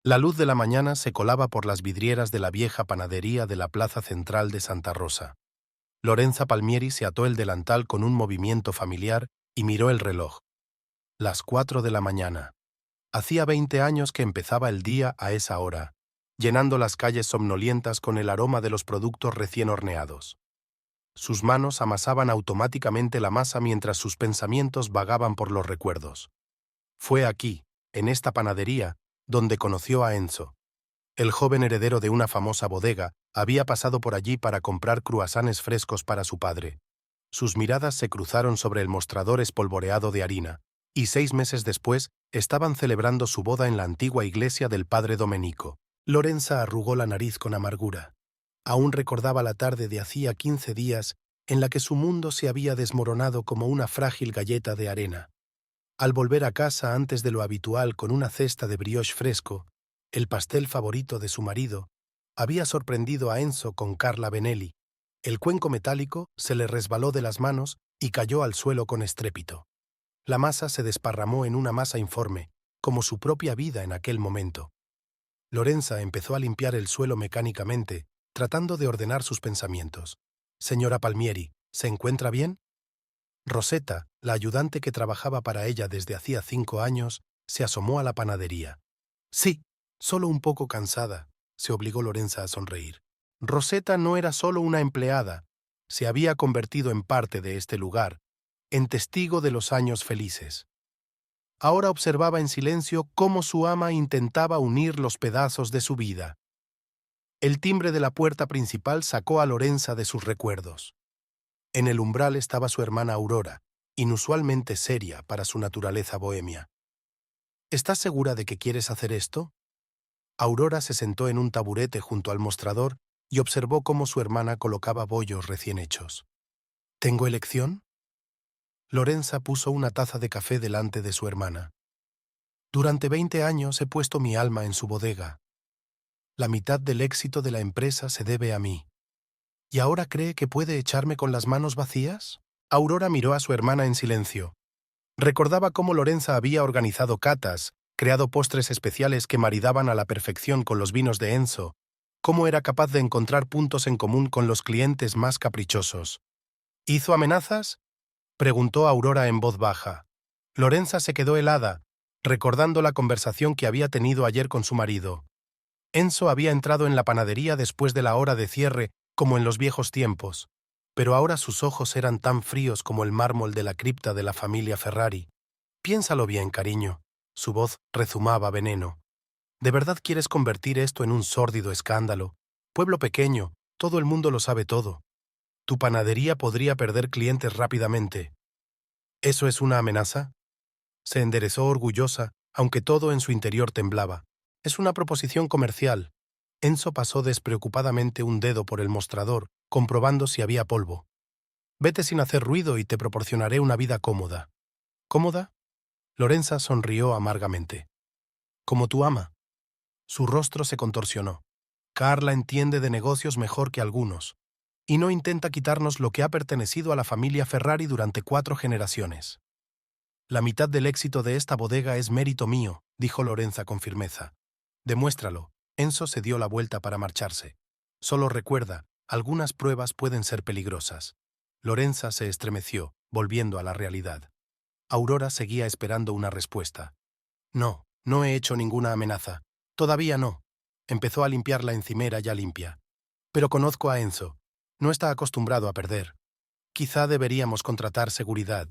La luz de la mañana se colaba por las vidrieras de la vieja panadería de la plaza central de Santa Rosa. Lorenza Palmieri se ató el delantal con un movimiento familiar y miró el reloj. Las 4 de la mañana. Hacía 20 años que empezaba el día a esa hora, llenando las calles somnolientas con el aroma de los productos recién horneados. Sus manos amasaban automáticamente la masa mientras sus pensamientos vagaban por los recuerdos. Fue aquí, en esta panadería, donde conoció a Enzo. El joven heredero de una famosa bodega había pasado por allí para comprar cruasanes frescos para su padre. Sus miradas se cruzaron sobre el mostrador espolvoreado de harina, y 6 meses después estaban celebrando su boda en la antigua iglesia del padre Domenico. Lorenza arrugó la nariz con amargura. Aún recordaba la tarde de hacía 15 días en la que su mundo se había desmoronado como una frágil galleta de arena. Al volver a casa antes de lo habitual con una cesta de brioche fresco, el pastel favorito de su marido, había sorprendido a Enzo con Carla Benelli. El cuenco metálico se le resbaló de las manos y cayó al suelo con estrépito. La masa se desparramó en una masa informe, como su propia vida en aquel momento. Lorenza empezó a limpiar el suelo mecánicamente, tratando de ordenar sus pensamientos. «Señora Palmieri, ¿se encuentra bien?» Rosetta, la ayudante que trabajaba para ella desde hacía 5 años, se asomó a la panadería. «Sí, solo un poco cansada», se obligó Lorenza a sonreír. Rosetta no era solo una empleada, se había convertido en parte de este lugar, en testigo de los años felices. Ahora observaba en silencio cómo su ama intentaba unir los pedazos de su vida. El timbre de la puerta principal sacó a Lorenza de sus recuerdos. En el umbral estaba su hermana Aurora, inusualmente seria para su naturaleza bohemia. «¿Estás segura de que quieres hacer esto?» Aurora se sentó en un taburete junto al mostrador y observó cómo su hermana colocaba bollos recién hechos. «¿Tengo elección?» Lorenza puso una taza de café delante de su hermana. «Durante 20 años he puesto mi alma en su bodega. La mitad del éxito de la empresa se debe a mí. ¿Y ahora cree que puede echarme con las manos vacías?» Aurora miró a su hermana en silencio. Recordaba cómo Lorenza había organizado catas, creado postres especiales que maridaban a la perfección con los vinos de Enzo, cómo era capaz de encontrar puntos en común con los clientes más caprichosos. «¿Hizo amenazas?», preguntó Aurora en voz baja. Lorenza se quedó helada, recordando la conversación que había tenido ayer con su marido. Enzo había entrado en la panadería después de la hora de cierre, como en los viejos tiempos, pero ahora sus ojos eran tan fríos como el mármol de la cripta de la familia Ferrari. «Piénsalo bien, cariño». Su voz rezumaba veneno. «¿De verdad quieres convertir esto en un sórdido escándalo? Pueblo pequeño, todo el mundo lo sabe todo. Tu panadería podría perder clientes rápidamente». «¿Eso es una amenaza?» Se enderezó orgullosa, aunque todo en su interior temblaba. «Es una proposición comercial». Enzo pasó despreocupadamente un dedo por el mostrador, comprobando si había polvo. «Vete sin hacer ruido y te proporcionaré una vida cómoda». «¿Cómoda?» Lorenza sonrió amargamente. «Como tu ama». Su rostro se contorsionó. «Carla entiende de negocios mejor que algunos, y no intenta quitarnos lo que ha pertenecido a la familia Ferrari durante 4 generaciones». «La mitad del éxito de esta bodega es mérito mío», dijo Lorenza con firmeza. «Demuéstralo». Enzo se dio la vuelta para marcharse. «Solo recuerda, algunas pruebas pueden ser peligrosas». Lorenza se estremeció, volviendo a la realidad. Aurora seguía esperando una respuesta. «No, no he hecho ninguna amenaza. Todavía no». Empezó a limpiar la encimera ya limpia. «Pero conozco a Enzo. No está acostumbrado a perder. Quizá deberíamos contratar seguridad».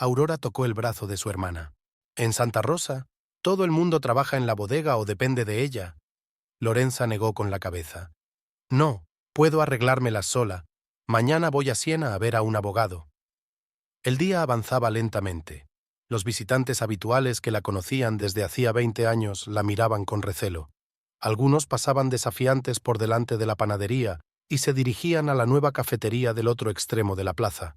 Aurora tocó el brazo de su hermana. «En Santa Rosa, todo el mundo trabaja en la bodega o depende de ella». Lorenza negó con la cabeza. «No, puedo arreglármelas sola. Mañana voy a Siena a ver a un abogado». El día avanzaba lentamente. Los visitantes habituales que la conocían desde hacía 20 años la miraban con recelo. Algunos pasaban desafiantes por delante de la panadería y se dirigían a la nueva cafetería del otro extremo de la plaza.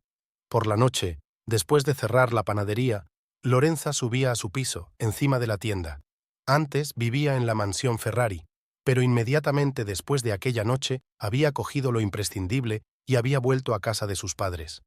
Por la noche, después de cerrar la panadería, Lorenza subía a su piso, encima de la tienda. Antes vivía en la mansión Ferrari, pero inmediatamente después de aquella noche había cogido lo imprescindible y había vuelto a casa de sus padres.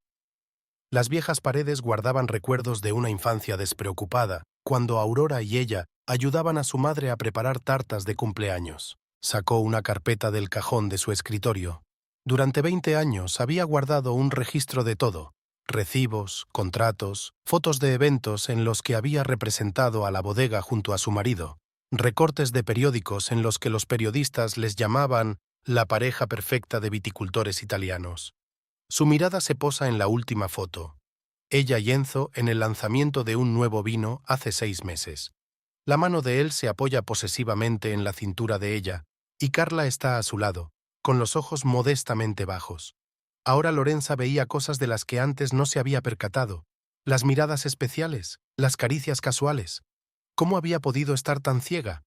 Las viejas paredes guardaban recuerdos de una infancia despreocupada, cuando Aurora y ella ayudaban a su madre a preparar tartas de cumpleaños. Sacó una carpeta del cajón de su escritorio. Durante 20 años había guardado un registro de todo: recibos, contratos, fotos de eventos en los que había representado a la bodega junto a su marido, recortes de periódicos en los que los periodistas les llamaban la pareja perfecta de viticultores italianos. Su mirada se posa en la última foto. Ella y Enzo en el lanzamiento de un nuevo vino hace 6 meses. La mano de él se apoya posesivamente en la cintura de ella, y Carla está a su lado, con los ojos modestamente bajos. Ahora Lorenza veía cosas de las que antes no se había percatado: las miradas especiales, las caricias casuales. ¿Cómo había podido estar tan ciega?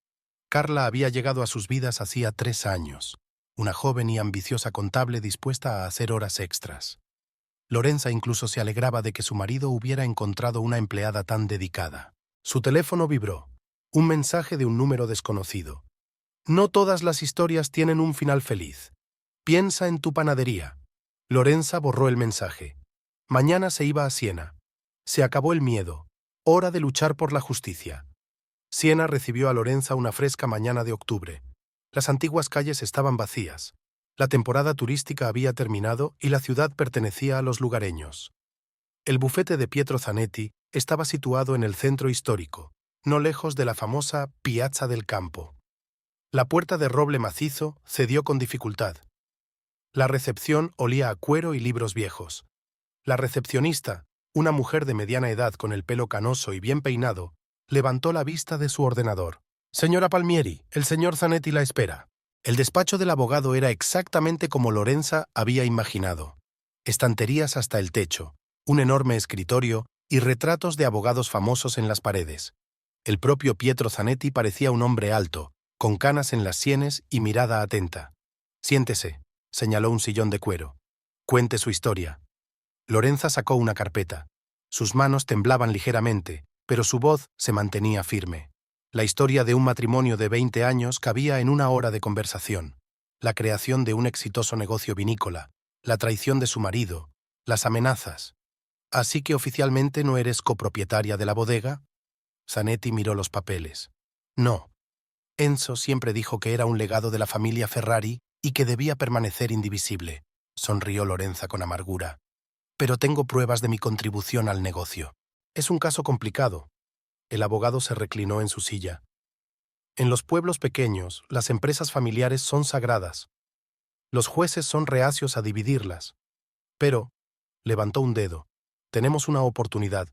Carla había llegado a sus vidas hacía 3 años, una joven y ambiciosa contable dispuesta a hacer horas extras. Lorenza incluso se alegraba de que su marido hubiera encontrado una empleada tan dedicada. Su teléfono vibró. Un mensaje de un número desconocido. No todas las historias tienen un final feliz. Piensa en tu panadería. Lorenza borró el mensaje. Mañana se iba a Siena. Se acabó el miedo. Hora de luchar por la justicia. Siena recibió a Lorenza una fresca mañana de octubre. Las antiguas calles estaban vacías. La temporada turística había terminado y la ciudad pertenecía a los lugareños. El bufete de Pietro Zanetti estaba situado en el centro histórico, no lejos de la famosa Piazza del Campo. La puerta de roble macizo cedió con dificultad. La recepción olía a cuero y libros viejos. La recepcionista, una mujer de mediana edad con el pelo canoso y bien peinado, levantó la vista de su ordenador. «Señora Palmieri, el señor Zanetti la espera». El despacho del abogado era exactamente como Lorenza había imaginado. Estanterías hasta el techo, un enorme escritorio y retratos de abogados famosos en las paredes. El propio Pietro Zanetti parecía un hombre alto, con canas en las sienes y mirada atenta. «Siéntese», señaló un sillón de cuero. «Cuente su historia». Lorenza sacó una carpeta. Sus manos temblaban ligeramente, pero su voz se mantenía firme. La historia de un matrimonio de 20 años cabía en una hora de conversación. La creación de un exitoso negocio vinícola, la traición de su marido, las amenazas. «¿Así que oficialmente no eres copropietaria de la bodega?» Zanetti miró los papeles. «No. Enzo siempre dijo que era un legado de la familia Ferrari y que debía permanecer indivisible», sonrió Lorenza con amargura. «Pero tengo pruebas de mi contribución al negocio. Es un caso complicado». El abogado se reclinó en su silla. «En los pueblos pequeños, las empresas familiares son sagradas. Los jueces son reacios a dividirlas. Pero», levantó un dedo, «tenemos una oportunidad.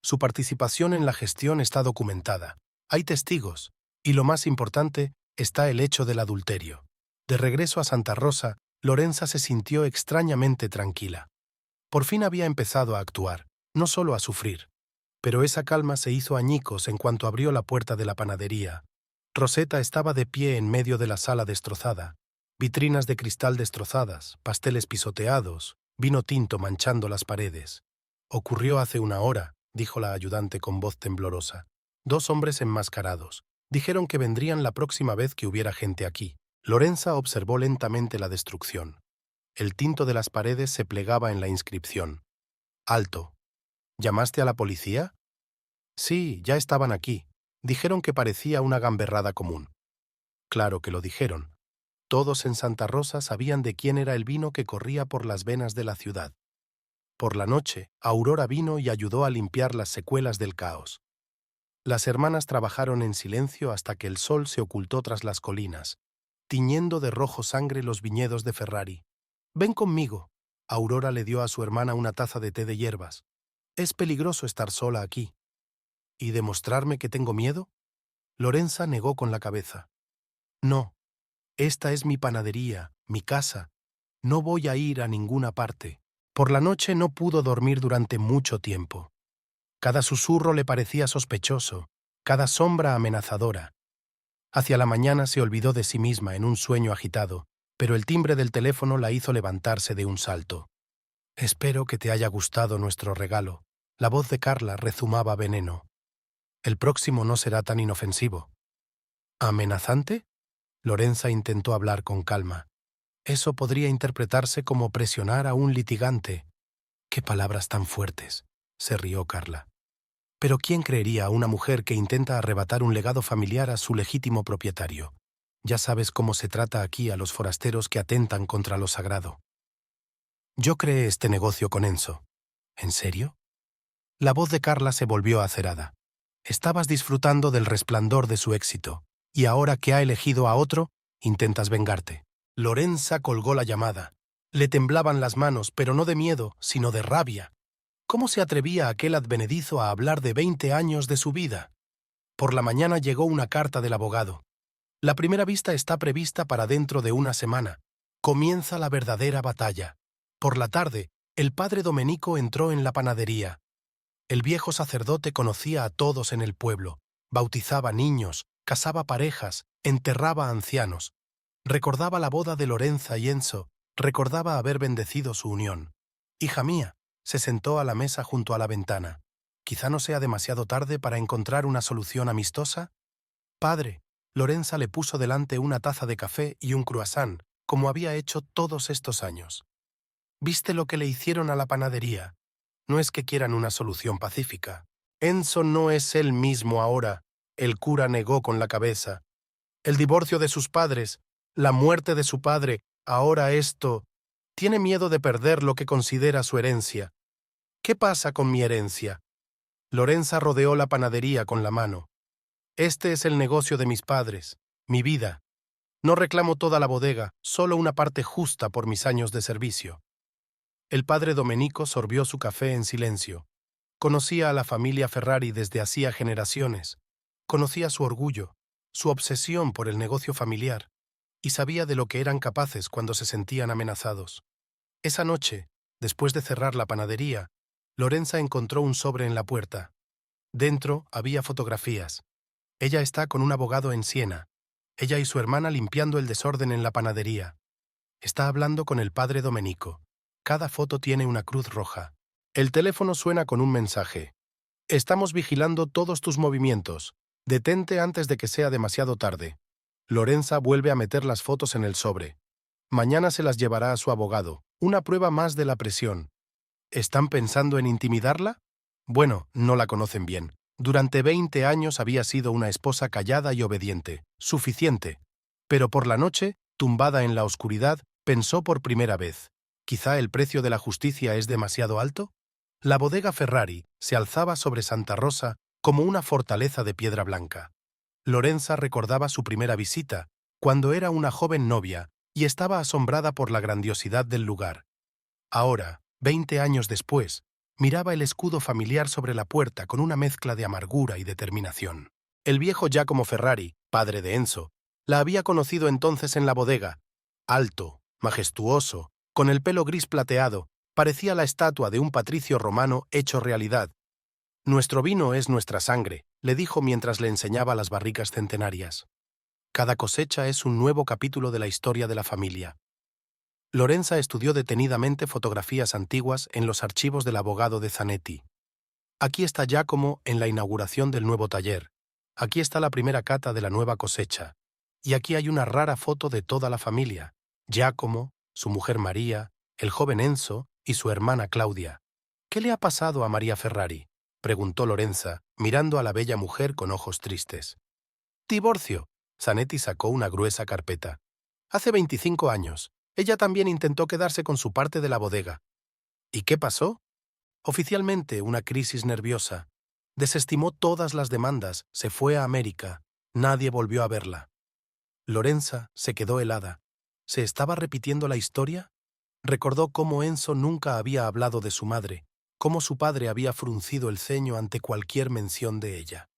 Su participación en la gestión está documentada. Hay testigos. Y lo más importante, está el hecho del adulterio». De regreso a Santa Rosa, Lorenza se sintió extrañamente tranquila. Por fin había empezado a actuar, no solo a sufrir. Pero esa calma se hizo añicos en cuanto abrió la puerta de la panadería. Rosetta estaba de pie en medio de la sala destrozada. Vitrinas de cristal destrozadas, pasteles pisoteados, vino tinto manchando las paredes. «Ocurrió hace una hora», dijo la ayudante con voz temblorosa. «2 hombres enmascarados. Dijeron que vendrían la próxima vez que hubiera gente aquí». Lorenza observó lentamente la destrucción. El tinto de las paredes se plegaba en la inscripción. «Alto. ¿Llamaste a la policía?» «Sí, ya estaban aquí. Dijeron que parecía una gamberrada común». Claro que lo dijeron. Todos en Santa Rosa sabían de quién era el vino que corría por las venas de la ciudad. Por la noche, Aurora vino y ayudó a limpiar las secuelas del caos. Las hermanas trabajaron en silencio hasta que el sol se ocultó tras las colinas, tiñendo de rojo sangre los viñedos de Ferrari. «Ven conmigo». Aurora le dio a su hermana una taza de té de hierbas. «Es peligroso estar sola aquí». «¿Y demostrarme que tengo miedo?» Lorenza negó con la cabeza. «No. Esta es mi panadería, mi casa. No voy a ir a ninguna parte». Por la noche no pudo dormir durante mucho tiempo. Cada susurro le parecía sospechoso, cada sombra amenazadora. Hacia la mañana se olvidó de sí misma en un sueño agitado, pero el timbre del teléfono la hizo levantarse de un salto. «Espero que te haya gustado nuestro regalo». La voz de Carla rezumaba veneno. «El próximo no será tan inofensivo». «¿Amenazante?» Lorenza intentó hablar con calma. «Eso podría interpretarse como presionar a un litigante». «Qué palabras tan fuertes», se rió Carla. Pero ¿quién creería a una mujer que intenta arrebatar un legado familiar a su legítimo propietario? Ya sabes cómo se trata aquí a los forasteros que atentan contra lo sagrado. Yo creé este negocio con Enzo. ¿En serio? La voz de Carla se volvió acerada. Estabas disfrutando del resplandor de su éxito, y ahora que ha elegido a otro, intentas vengarte. Lorenza colgó la llamada. Le temblaban las manos, pero no de miedo, sino de rabia. ¿Cómo se atrevía aquel advenedizo a hablar de 20 años de su vida? Por la mañana llegó una carta del abogado. La primera vista está prevista para dentro de una semana. Comienza la verdadera batalla. Por la tarde, el padre Domenico entró en la panadería. El viejo sacerdote conocía a todos en el pueblo, bautizaba niños, casaba parejas, enterraba ancianos. Recordaba la boda de Lorenza y Enzo, recordaba haber bendecido su unión. Hija mía, se sentó a la mesa junto a la ventana. ¿Quizá no sea demasiado tarde para encontrar una solución amistosa? Padre, Lorenza le puso delante una taza de café y un croissant, como había hecho todos estos años. ¿Viste lo que le hicieron a la panadería? No es que quieran una solución pacífica. Enzo no es él mismo ahora, el cura negó con la cabeza. El divorcio de sus padres, la muerte de su padre, ahora esto. Tiene miedo de perder lo que considera su herencia. ¿Qué pasa con mi herencia? Lorenza rodeó la panadería con la mano. Este es el negocio de mis padres, mi vida. No reclamo toda la bodega, solo una parte justa por mis años de servicio. El padre Domenico sorbió su café en silencio. Conocía a la familia Ferrari desde hacía generaciones. Conocía su orgullo, su obsesión por el negocio familiar, y sabía de lo que eran capaces cuando se sentían amenazados. Esa noche, después de cerrar la panadería, Lorenza encontró un sobre en la puerta. Dentro había fotografías. Ella está con un abogado en Siena. Ella y su hermana limpiando el desorden en la panadería. Está hablando con el padre Domenico. Cada foto tiene una cruz roja. El teléfono suena con un mensaje. Estamos vigilando todos tus movimientos. Detente antes de que sea demasiado tarde. Lorenza vuelve a meter las fotos en el sobre. Mañana se las llevará a su abogado. Una prueba más de la presión. ¿Están pensando en intimidarla? Bueno, no la conocen bien. Durante 20 años había sido una esposa callada y obediente. Suficiente. Pero por la noche, tumbada en la oscuridad, pensó por primera vez. ¿Quizá el precio de la justicia es demasiado alto? La bodega Ferrari se alzaba sobre Santa Rosa como una fortaleza de piedra blanca. Lorenza recordaba su primera visita, cuando era una joven novia, y estaba asombrada por la grandiosidad del lugar. Ahora, 20 años después, miraba el escudo familiar sobre la puerta con una mezcla de amargura y determinación. El viejo Giacomo Ferrari, padre de Enzo, la había conocido entonces en la bodega. Alto, majestuoso, con el pelo gris plateado, parecía la estatua de un patricio romano hecho realidad. «Nuestro vino es nuestra sangre», le dijo mientras le enseñaba las barricas centenarias. Cada cosecha es un nuevo capítulo de la historia de la familia. Lorenza estudió detenidamente fotografías antiguas en los archivos del abogado de Zanetti. Aquí está Giacomo en la inauguración del nuevo taller. Aquí está la primera cata de la nueva cosecha. Y aquí hay una rara foto de toda la familia. Giacomo, su mujer María, el joven Enzo y su hermana Claudia. «¿Qué le ha pasado a María Ferrari?», preguntó Lorenza, mirando a la bella mujer con ojos tristes. «Divorcio». Zanetti sacó una gruesa carpeta. «Hace 25 años. Ella también intentó quedarse con su parte de la bodega». «¿Y qué pasó?». «Oficialmente, una crisis nerviosa. Desestimó todas las demandas, se fue a América. Nadie volvió a verla». Lorenza se quedó helada. ¿Se estaba repitiendo la historia? Recordó cómo Enzo nunca había hablado de su madre, cómo su padre había fruncido el ceño ante cualquier mención de ella.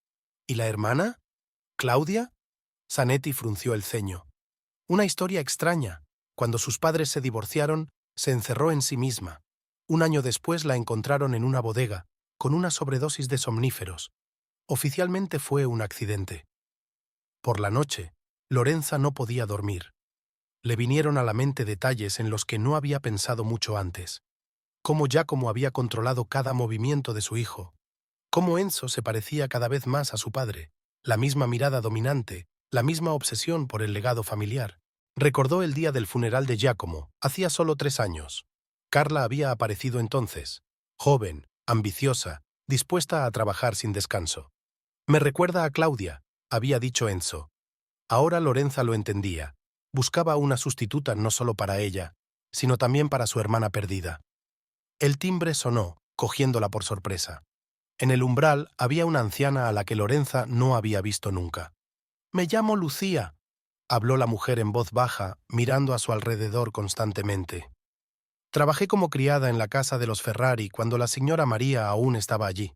¿Y la hermana? ¿Claudia? Zanetti frunció el ceño. Una historia extraña. Cuando sus padres se divorciaron, se encerró en sí misma. Un año después la encontraron en una bodega, con una sobredosis de somníferos. Oficialmente fue un accidente. Por la noche, Lorenza no podía dormir. Le vinieron a la mente detalles en los que no había pensado mucho antes. Cómo Giacomo había controlado cada movimiento de su hijo. Cómo Enzo se parecía cada vez más a su padre. La misma mirada dominante, la misma obsesión por el legado familiar. Recordó el día del funeral de Giacomo, hacía solo 3 años. Carla había aparecido entonces, joven, ambiciosa, dispuesta a trabajar sin descanso. «Me recuerda a Claudia», había dicho Enzo. Ahora Lorenza lo entendía. Buscaba una sustituta no solo para ella, sino también para su hermana perdida. El timbre sonó, cogiéndola por sorpresa. En el umbral había una anciana a la que Lorenza no había visto nunca. «Me llamo Lucía», habló la mujer en voz baja, mirando a su alrededor constantemente. «Trabajé como criada en la casa de los Ferrari cuando la señora María aún estaba allí».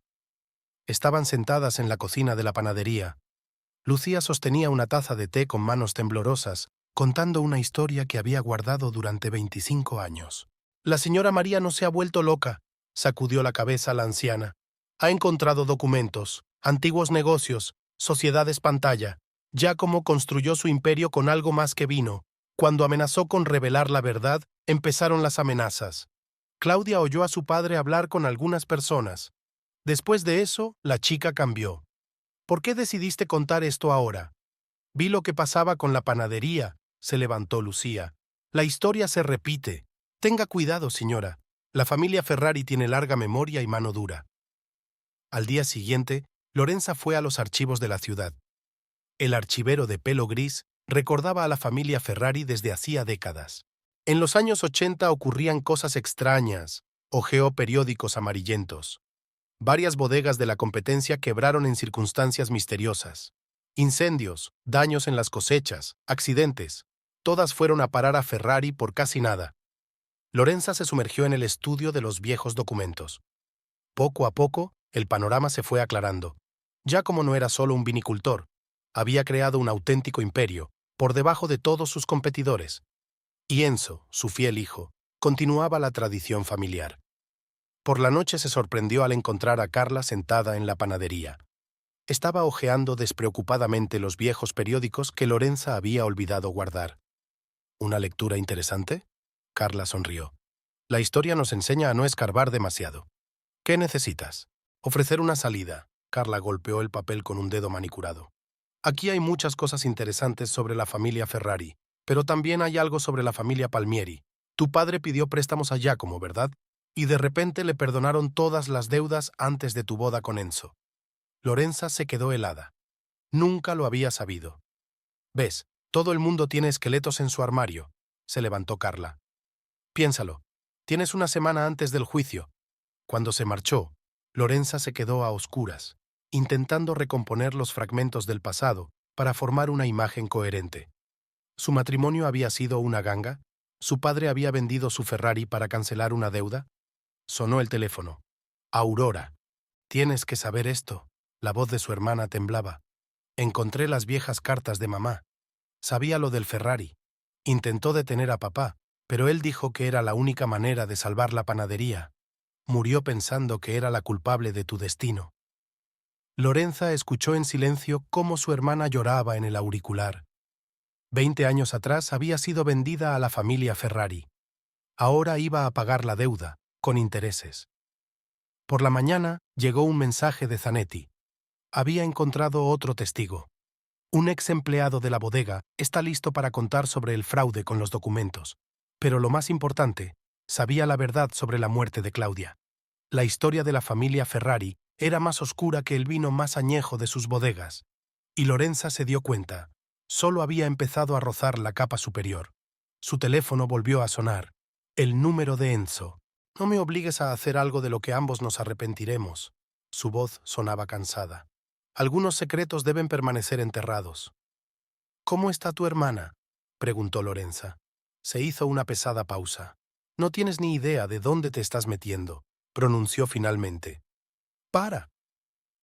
Estaban sentadas en la cocina de la panadería. Lucía sostenía una taza de té con manos temblorosas, contando una historia que había guardado durante 25 años. «La señora María no se ha vuelto loca», sacudió la cabeza la anciana. «Ha encontrado documentos, antiguos negocios, sociedades pantalla. Giacomo construyó su imperio con algo más que vino. Cuando amenazó con revelar la verdad, empezaron las amenazas. Claudia oyó a su padre hablar con algunas personas. Después de eso, la chica cambió. ¿Por qué decidiste contar esto ahora?» «Vi lo que pasaba con la panadería», se levantó Lucía. «La historia se repite. Tenga cuidado, señora. La familia Ferrari tiene larga memoria y mano dura». Al día siguiente, Lorenza fue a los archivos de la ciudad. El archivero de pelo gris recordaba a la familia Ferrari desde hacía décadas. En los años 80 ocurrían cosas extrañas. Hojeó periódicos amarillentos. Varias bodegas de la competencia quebraron en circunstancias misteriosas. Incendios, daños en las cosechas, accidentes. Todas fueron a parar a Ferrari por casi nada. Lorenza se sumergió en el estudio de los viejos documentos. Poco a poco, el panorama se fue aclarando. Giacomo no era solo un vinicultor. Había creado un auténtico imperio, por debajo de todos sus competidores. Y Enzo, su fiel hijo, continuaba la tradición familiar. Por la noche se sorprendió al encontrar a Carla sentada en la panadería. Estaba hojeando despreocupadamente los viejos periódicos que Lorenza había olvidado guardar. «¿Una lectura interesante?», Carla sonrió. «La historia nos enseña a no escarbar demasiado. ¿Qué necesitas?» «Ofrecer una salida», Carla golpeó el papel con un dedo manicurado. «Aquí hay muchas cosas interesantes sobre la familia Ferrari, pero también hay algo sobre la familia Palmieri. Tu padre pidió préstamos a Giacomo, ¿verdad? Y de repente le perdonaron todas las deudas antes de tu boda con Enzo». Lorenza se quedó helada. Nunca lo había sabido. «¿Ves? Todo el mundo tiene esqueletos en su armario», se levantó Carla. «Piénsalo. Tienes una semana antes del juicio». Cuando se marchó, Lorenza se quedó a oscuras, intentando recomponer los fragmentos del pasado para formar una imagen coherente. ¿Su matrimonio había sido una ganga? ¿Su padre había vendido su Ferrari para cancelar una deuda? Sonó el teléfono. «Aurora. Tienes que saber esto». La voz de su hermana temblaba. «Encontré las viejas cartas de mamá. Sabía lo del Ferrari. Intentó detener a papá, pero él dijo que era la única manera de salvar la panadería. Murió pensando que era la culpable de tu destino». Lorenza escuchó en silencio cómo su hermana lloraba en el auricular. 20 años atrás había sido vendida a la familia Ferrari. Ahora iba a pagar la deuda, con intereses. Por la mañana llegó un mensaje de Zanetti. Había encontrado otro testigo. Un ex empleado de la bodega está listo para contar sobre el fraude con los documentos. Pero lo más importante, sabía la verdad sobre la muerte de Claudia. La historia de la familia Ferrari era más oscura que el vino más añejo de sus bodegas. Y Lorenza se dio cuenta. Solo había empezado a rozar la capa superior. Su teléfono volvió a sonar. El número de Enzo. «No me obligues a hacer algo de lo que ambos nos arrepentiremos». Su voz sonaba cansada. «Algunos secretos deben permanecer enterrados». «¿Cómo está tu hermana?», preguntó Lorenza. Se hizo una pesada pausa. «No tienes ni idea de dónde te estás metiendo», pronunció finalmente. «Para».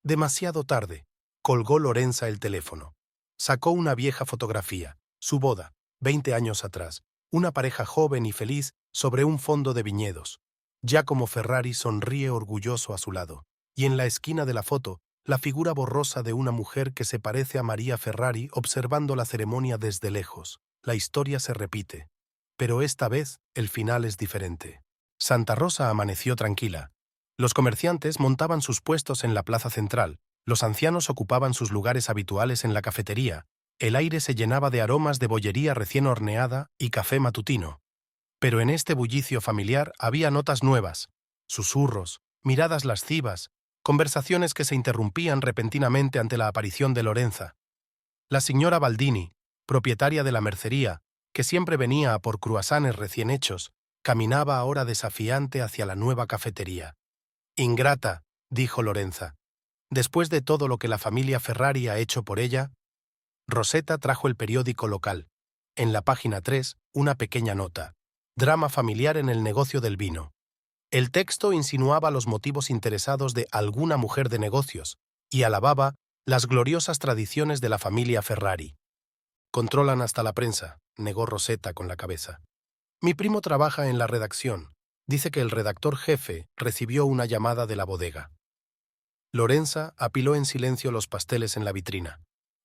Demasiado tarde. Colgó Lorenza el teléfono. Sacó una vieja fotografía. Su boda, 20 años atrás. Una pareja joven y feliz sobre un fondo de viñedos. Giacomo Ferrari sonríe orgulloso a su lado. Y en la esquina de la foto, la figura borrosa de una mujer que se parece a María Ferrari observando la ceremonia desde lejos. La historia se repite. Pero esta vez, el final es diferente. Santa Rosa amaneció tranquila. Los comerciantes montaban sus puestos en la plaza central. Los ancianos ocupaban sus lugares habituales en la cafetería. El aire se llenaba de aromas de bollería recién horneada y café matutino. Pero en este bullicio familiar había notas nuevas. Susurros, miradas lascivas, conversaciones que se interrumpían repentinamente ante la aparición de Lorenza. La señora Baldini, propietaria de la mercería, que siempre venía a por cruasanes recién hechos, caminaba ahora desafiante hacia la nueva cafetería. «Ingrata», dijo Lorenza. «Después de todo lo que la familia Ferrari ha hecho por ella». Rosetta trajo el periódico local. En la página 3, una pequeña nota. Drama familiar en el negocio del vino. El texto insinuaba los motivos interesados de alguna mujer de negocios y alababa las gloriosas tradiciones de la familia Ferrari. «Controlan hasta la prensa», negó Rosetta con la cabeza. «Mi primo trabaja en la redacción. Dice que el redactor jefe recibió una llamada de la bodega». Lorenza apiló en silencio los pasteles en la vitrina.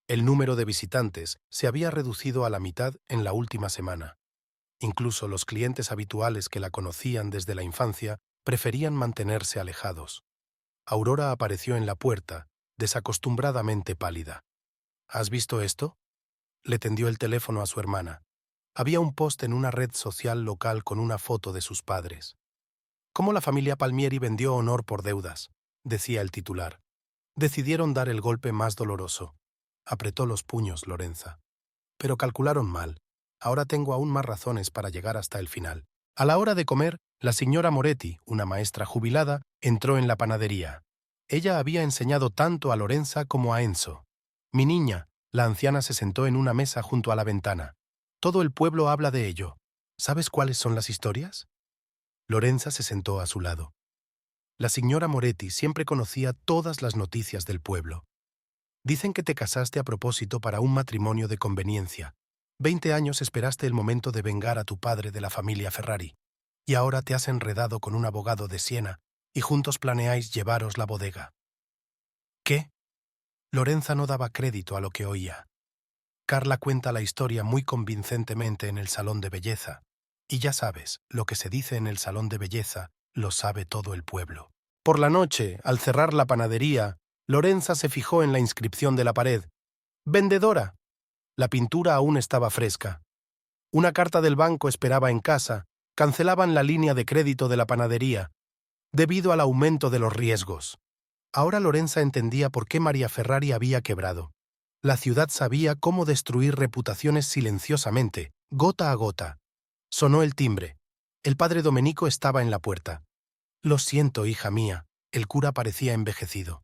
El número de visitantes se había reducido a la mitad en la última semana. Incluso los clientes habituales que la conocían desde la infancia preferían mantenerse alejados. Aurora apareció en la puerta, desacostumbradamente pálida. «¿Has visto esto?». Le tendió el teléfono a su hermana. Había un post en una red social local con una foto de sus padres. «Cómo la familia Palmieri vendió honor por deudas», decía el titular. «Decidieron dar el golpe más doloroso». Apretó los puños Lorenza. «Pero calcularon mal. Ahora tengo aún más razones para llegar hasta el final». A la hora de comer, la señora Moretti, una maestra jubilada, entró en la panadería. Ella había enseñado tanto a Lorenza como a Enzo. «Mi niña», la anciana se sentó en una mesa junto a la ventana. «Todo el pueblo habla de ello. ¿Sabes cuáles son las historias?». Lorenza se sentó a su lado. La señora Moretti siempre conocía todas las noticias del pueblo. «Dicen que te casaste a propósito para un matrimonio de conveniencia. 20 años esperaste el momento de vengar a tu padre de la familia Ferrari. Y ahora te has enredado con un abogado de Siena y juntos planeáis llevaros la bodega». «¿Qué?». Lorenza no daba crédito a lo que oía. Carla cuenta la historia muy convincentemente en el salón de belleza. Y ya sabes, lo que se dice en el salón de belleza lo sabe todo el pueblo. Por la noche, al cerrar la panadería, Lorenza se fijó en la inscripción de la pared. «Vendedora». La pintura aún estaba fresca. Una carta del banco esperaba en casa. Cancelaban la línea de crédito de la panadería, debido al aumento de los riesgos. Ahora Lorenza entendía por qué María Ferrari había quebrado. La ciudad sabía cómo destruir reputaciones silenciosamente, gota a gota. Sonó el timbre. El padre Domenico estaba en la puerta. «Lo siento, hija mía». El cura parecía envejecido.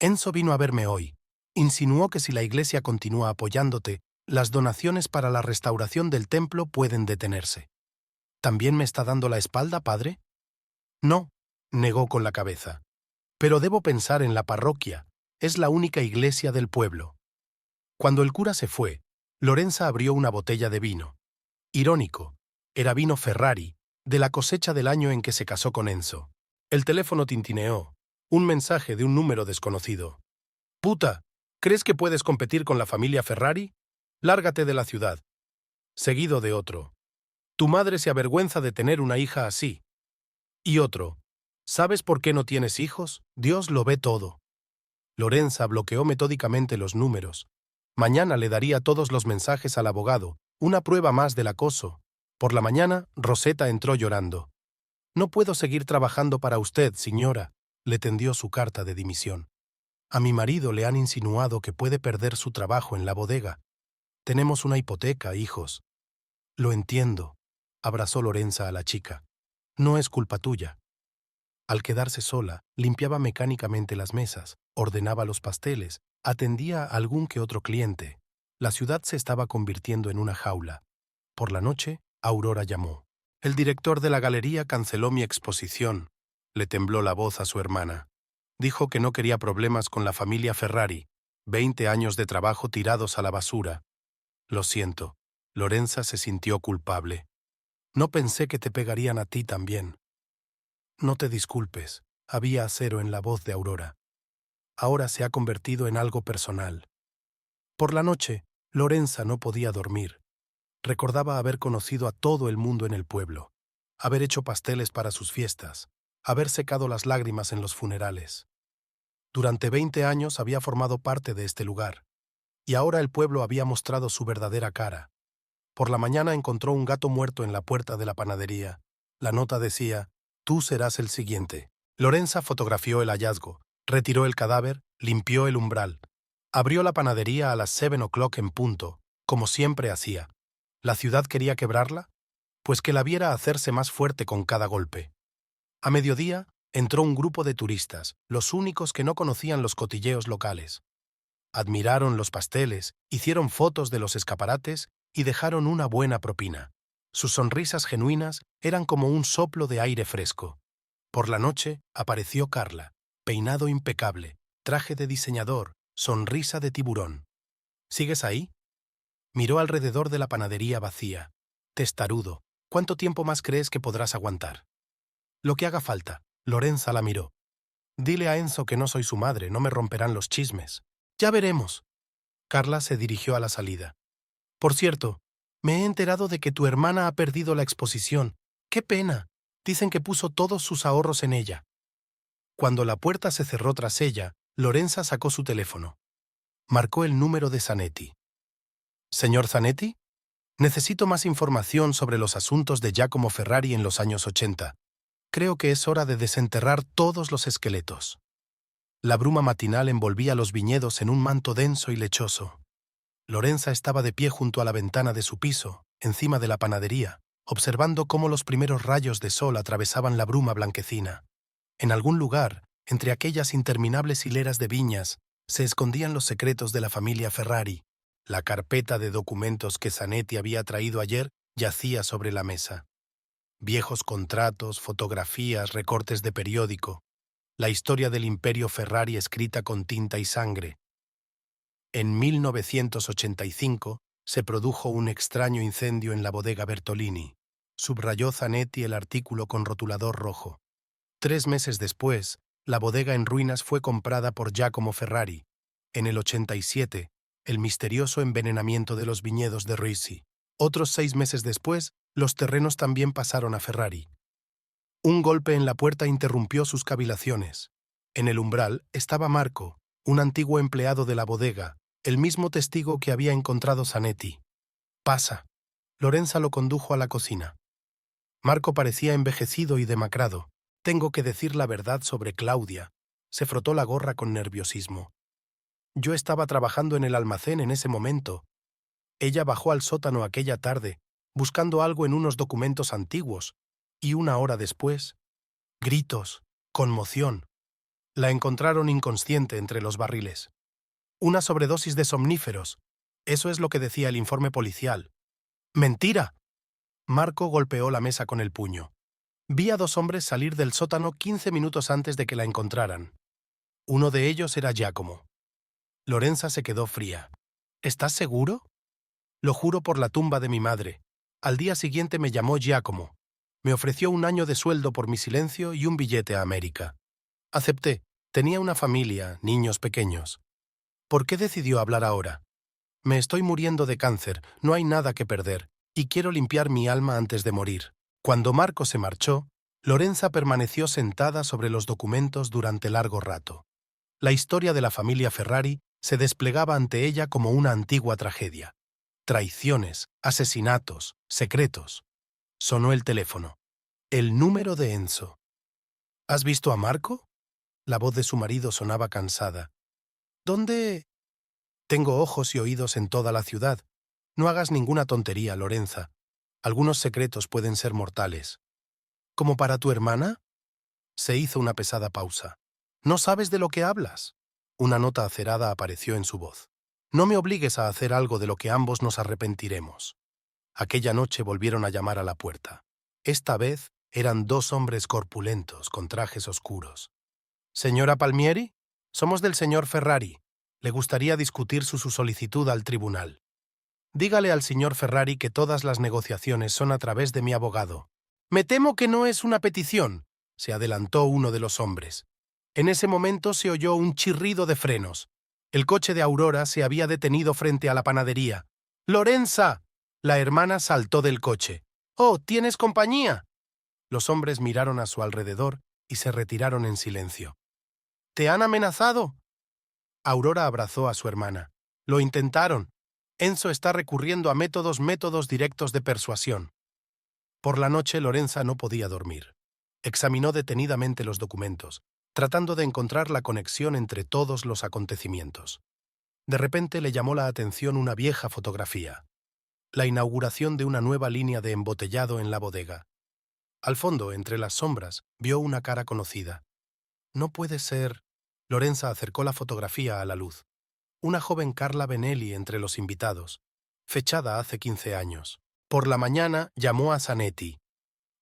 «Enzo vino a verme hoy. Insinuó que si la iglesia continúa apoyándote, las donaciones para la restauración del templo pueden detenerse». «¿También me está dando la espalda, padre?». «No», negó con la cabeza. «Pero debo pensar en la parroquia. Es la única iglesia del pueblo». Cuando el cura se fue, Lorenza abrió una botella de vino. Irónico, era vino Ferrari, de la cosecha del año en que se casó con Enzo. El teléfono tintineó. Un mensaje de un número desconocido. «Puta, ¿crees que puedes competir con la familia Ferrari? Lárgate de la ciudad». Seguido de otro. «Tu madre se avergüenza de tener una hija así». Y otro. «¿Sabes por qué no tienes hijos? Dios lo ve todo». Lorenza bloqueó metódicamente los números. Mañana le daría todos los mensajes al abogado, una prueba más del acoso. Por la mañana, Rosetta entró llorando. «No puedo seguir trabajando para usted, señora», le tendió su carta de dimisión. «A mi marido le han insinuado que puede perder su trabajo en la bodega. Tenemos una hipoteca, hijos». «Lo entiendo», abrazó Lorenza a la chica. «No es culpa tuya». Al quedarse sola, limpiaba mecánicamente las mesas, ordenaba los pasteles, atendía a algún que otro cliente. La ciudad se estaba convirtiendo en una jaula. Por la noche, Aurora llamó. «El director de la galería canceló mi exposición», le tembló la voz a su hermana. Dijo que no quería problemas con la familia Ferrari. 20 años de trabajo tirados a la basura. «Lo siento». Lorenza se sintió culpable. «No pensé que te pegarían a ti también». «No te disculpes», había acero en la voz de Aurora. Ahora se ha convertido en algo personal. Por la noche, Lorenza no podía dormir. Recordaba haber conocido a todo el mundo en el pueblo, haber hecho pasteles para sus fiestas, haber secado las lágrimas en los funerales. Durante 20 años había formado parte de este lugar, y ahora el pueblo había mostrado su verdadera cara. Por la mañana encontró un gato muerto en la puerta de la panadería. La nota decía: «Tú serás el siguiente». Lorenza fotografió el hallazgo, Retiró el cadáver, limpió el umbral. Abrió la panadería a las 7 o'clock en punto, como siempre hacía. ¿La ciudad quería quebrarla? Pues que la viera hacerse más fuerte con cada golpe. A mediodía, entró un grupo de turistas, los únicos que no conocían los cotilleos locales. Admiraron los pasteles, hicieron fotos de los escaparates y dejaron una buena propina. Sus sonrisas genuinas eran como un soplo de aire fresco. Por la noche apareció Carla, peinado impecable, traje de diseñador, sonrisa de tiburón. ¿Sigues ahí? Miró alrededor de la panadería vacía. Testarudo, ¿cuánto tiempo más crees que podrás aguantar? Lo que haga falta. Lorenza la miró. Dile a Enzo que no soy su madre, no me romperán los chismes. Ya veremos. Carla se dirigió a la salida. Por cierto, me he enterado de que tu hermana ha perdido la exposición. ¡Qué pena! Dicen que puso todos sus ahorros en ella. Cuando la puerta se cerró tras ella, Lorenza sacó su teléfono. Marcó el número de Zanetti. «Señor Zanetti, necesito más información sobre los asuntos de Giacomo Ferrari en los años 80. Creo que es hora de desenterrar todos los esqueletos». La bruma matinal envolvía los viñedos en un manto denso y lechoso. Lorenza estaba de pie junto a la ventana de su piso, encima de la panadería, observando cómo los primeros rayos de sol atravesaban la bruma blanquecina. En algún lugar, entre aquellas interminables hileras de viñas, se escondían los secretos de la familia Ferrari. La carpeta de documentos que Zanetti había traído ayer yacía sobre la mesa. Viejos contratos, fotografías, recortes de periódico. La historia del imperio Ferrari escrita con tinta y sangre. En 1985 se produjo un extraño incendio en la bodega Bertolini. Subrayó Zanetti el artículo con rotulador rojo. 3 meses después, la bodega en ruinas fue comprada por Giacomo Ferrari. En el 87, el misterioso envenenamiento de los viñedos de Risi. Otros 6 meses después, los terrenos también pasaron a Ferrari. Un golpe en la puerta interrumpió sus cavilaciones. En el umbral estaba Marco, un antiguo empleado de la bodega, el mismo testigo que había encontrado Zanetti. «Pasa». Lorenza lo condujo a la cocina. Marco parecía envejecido y demacrado. «Tengo que decir la verdad sobre Claudia». Se frotó la gorra con nerviosismo. «Yo estaba trabajando en el almacén en ese momento. Ella bajó al sótano aquella tarde, buscando algo en unos documentos antiguos, y 1 hora después, gritos, conmoción. La encontraron inconsciente entre los barriles. Una sobredosis de somníferos. Eso es lo que decía el informe policial». «¡Mentira!». Marco golpeó la mesa con el puño. «Vi a 2 hombres salir del sótano 15 minutos antes de que la encontraran. Uno de ellos era Giacomo». Lorenza se quedó fría. «¿Estás seguro?». «Lo juro por la tumba de mi madre. Al día siguiente me llamó Giacomo. Me ofreció 1 año de sueldo por mi silencio y un billete a América. Acepté. Tenía una familia, niños pequeños». «¿Por qué decidió hablar ahora?». «Me estoy muriendo de cáncer, no hay nada que perder, y quiero limpiar mi alma antes de morir». Cuando Marco se marchó, Lorenza permaneció sentada sobre los documentos durante largo rato. La historia de la familia Ferrari se desplegaba ante ella como una antigua tragedia. Traiciones, asesinatos, secretos. Sonó el teléfono. El número de Enzo. «¿Has visto a Marco?». La voz de su marido sonaba cansada. «¿Dónde?» «Tengo ojos y oídos en toda la ciudad. No hagas ninguna tontería, Lorenza. Algunos secretos pueden ser mortales». «¿Como para tu hermana?». Se hizo una pesada pausa. «¿No sabes de lo que hablas?». Una nota acerada apareció en su voz. «No me obligues a hacer algo de lo que ambos nos arrepentiremos». Aquella noche volvieron a llamar a la puerta. Esta vez eran 2 hombres corpulentos con trajes oscuros. «Señora Palmieri, somos del señor Ferrari. Le gustaría discutir su solicitud al tribunal. Dígale al señor Ferrari que todas las negociaciones son a través de mi abogado». «Me temo que no es una petición», se adelantó uno de los hombres. En ese momento se oyó un chirrido de frenos. El coche de Aurora se había detenido frente a la panadería. «¡Lorenza!». La hermana saltó del coche. «¡Oh, tienes compañía!». Los hombres miraron a su alrededor y se retiraron en silencio. «¿Te han amenazado?». Aurora abrazó a su hermana. «Lo intentaron. Enzo está recurriendo a métodos directos de persuasión». Por la noche Lorenza no podía dormir. Examinó detenidamente los documentos. tratando de encontrar la conexión entre todos los acontecimientos. De repente le llamó la atención una vieja fotografía, la inauguración de una nueva línea de embotellado en la bodega. Al fondo, entre las sombras, vio una cara conocida. No puede ser. Lorenza acercó la fotografía a la luz. Una joven Carla Benelli entre los invitados, fechada hace 15 años. Por la mañana llamó a Zanetti.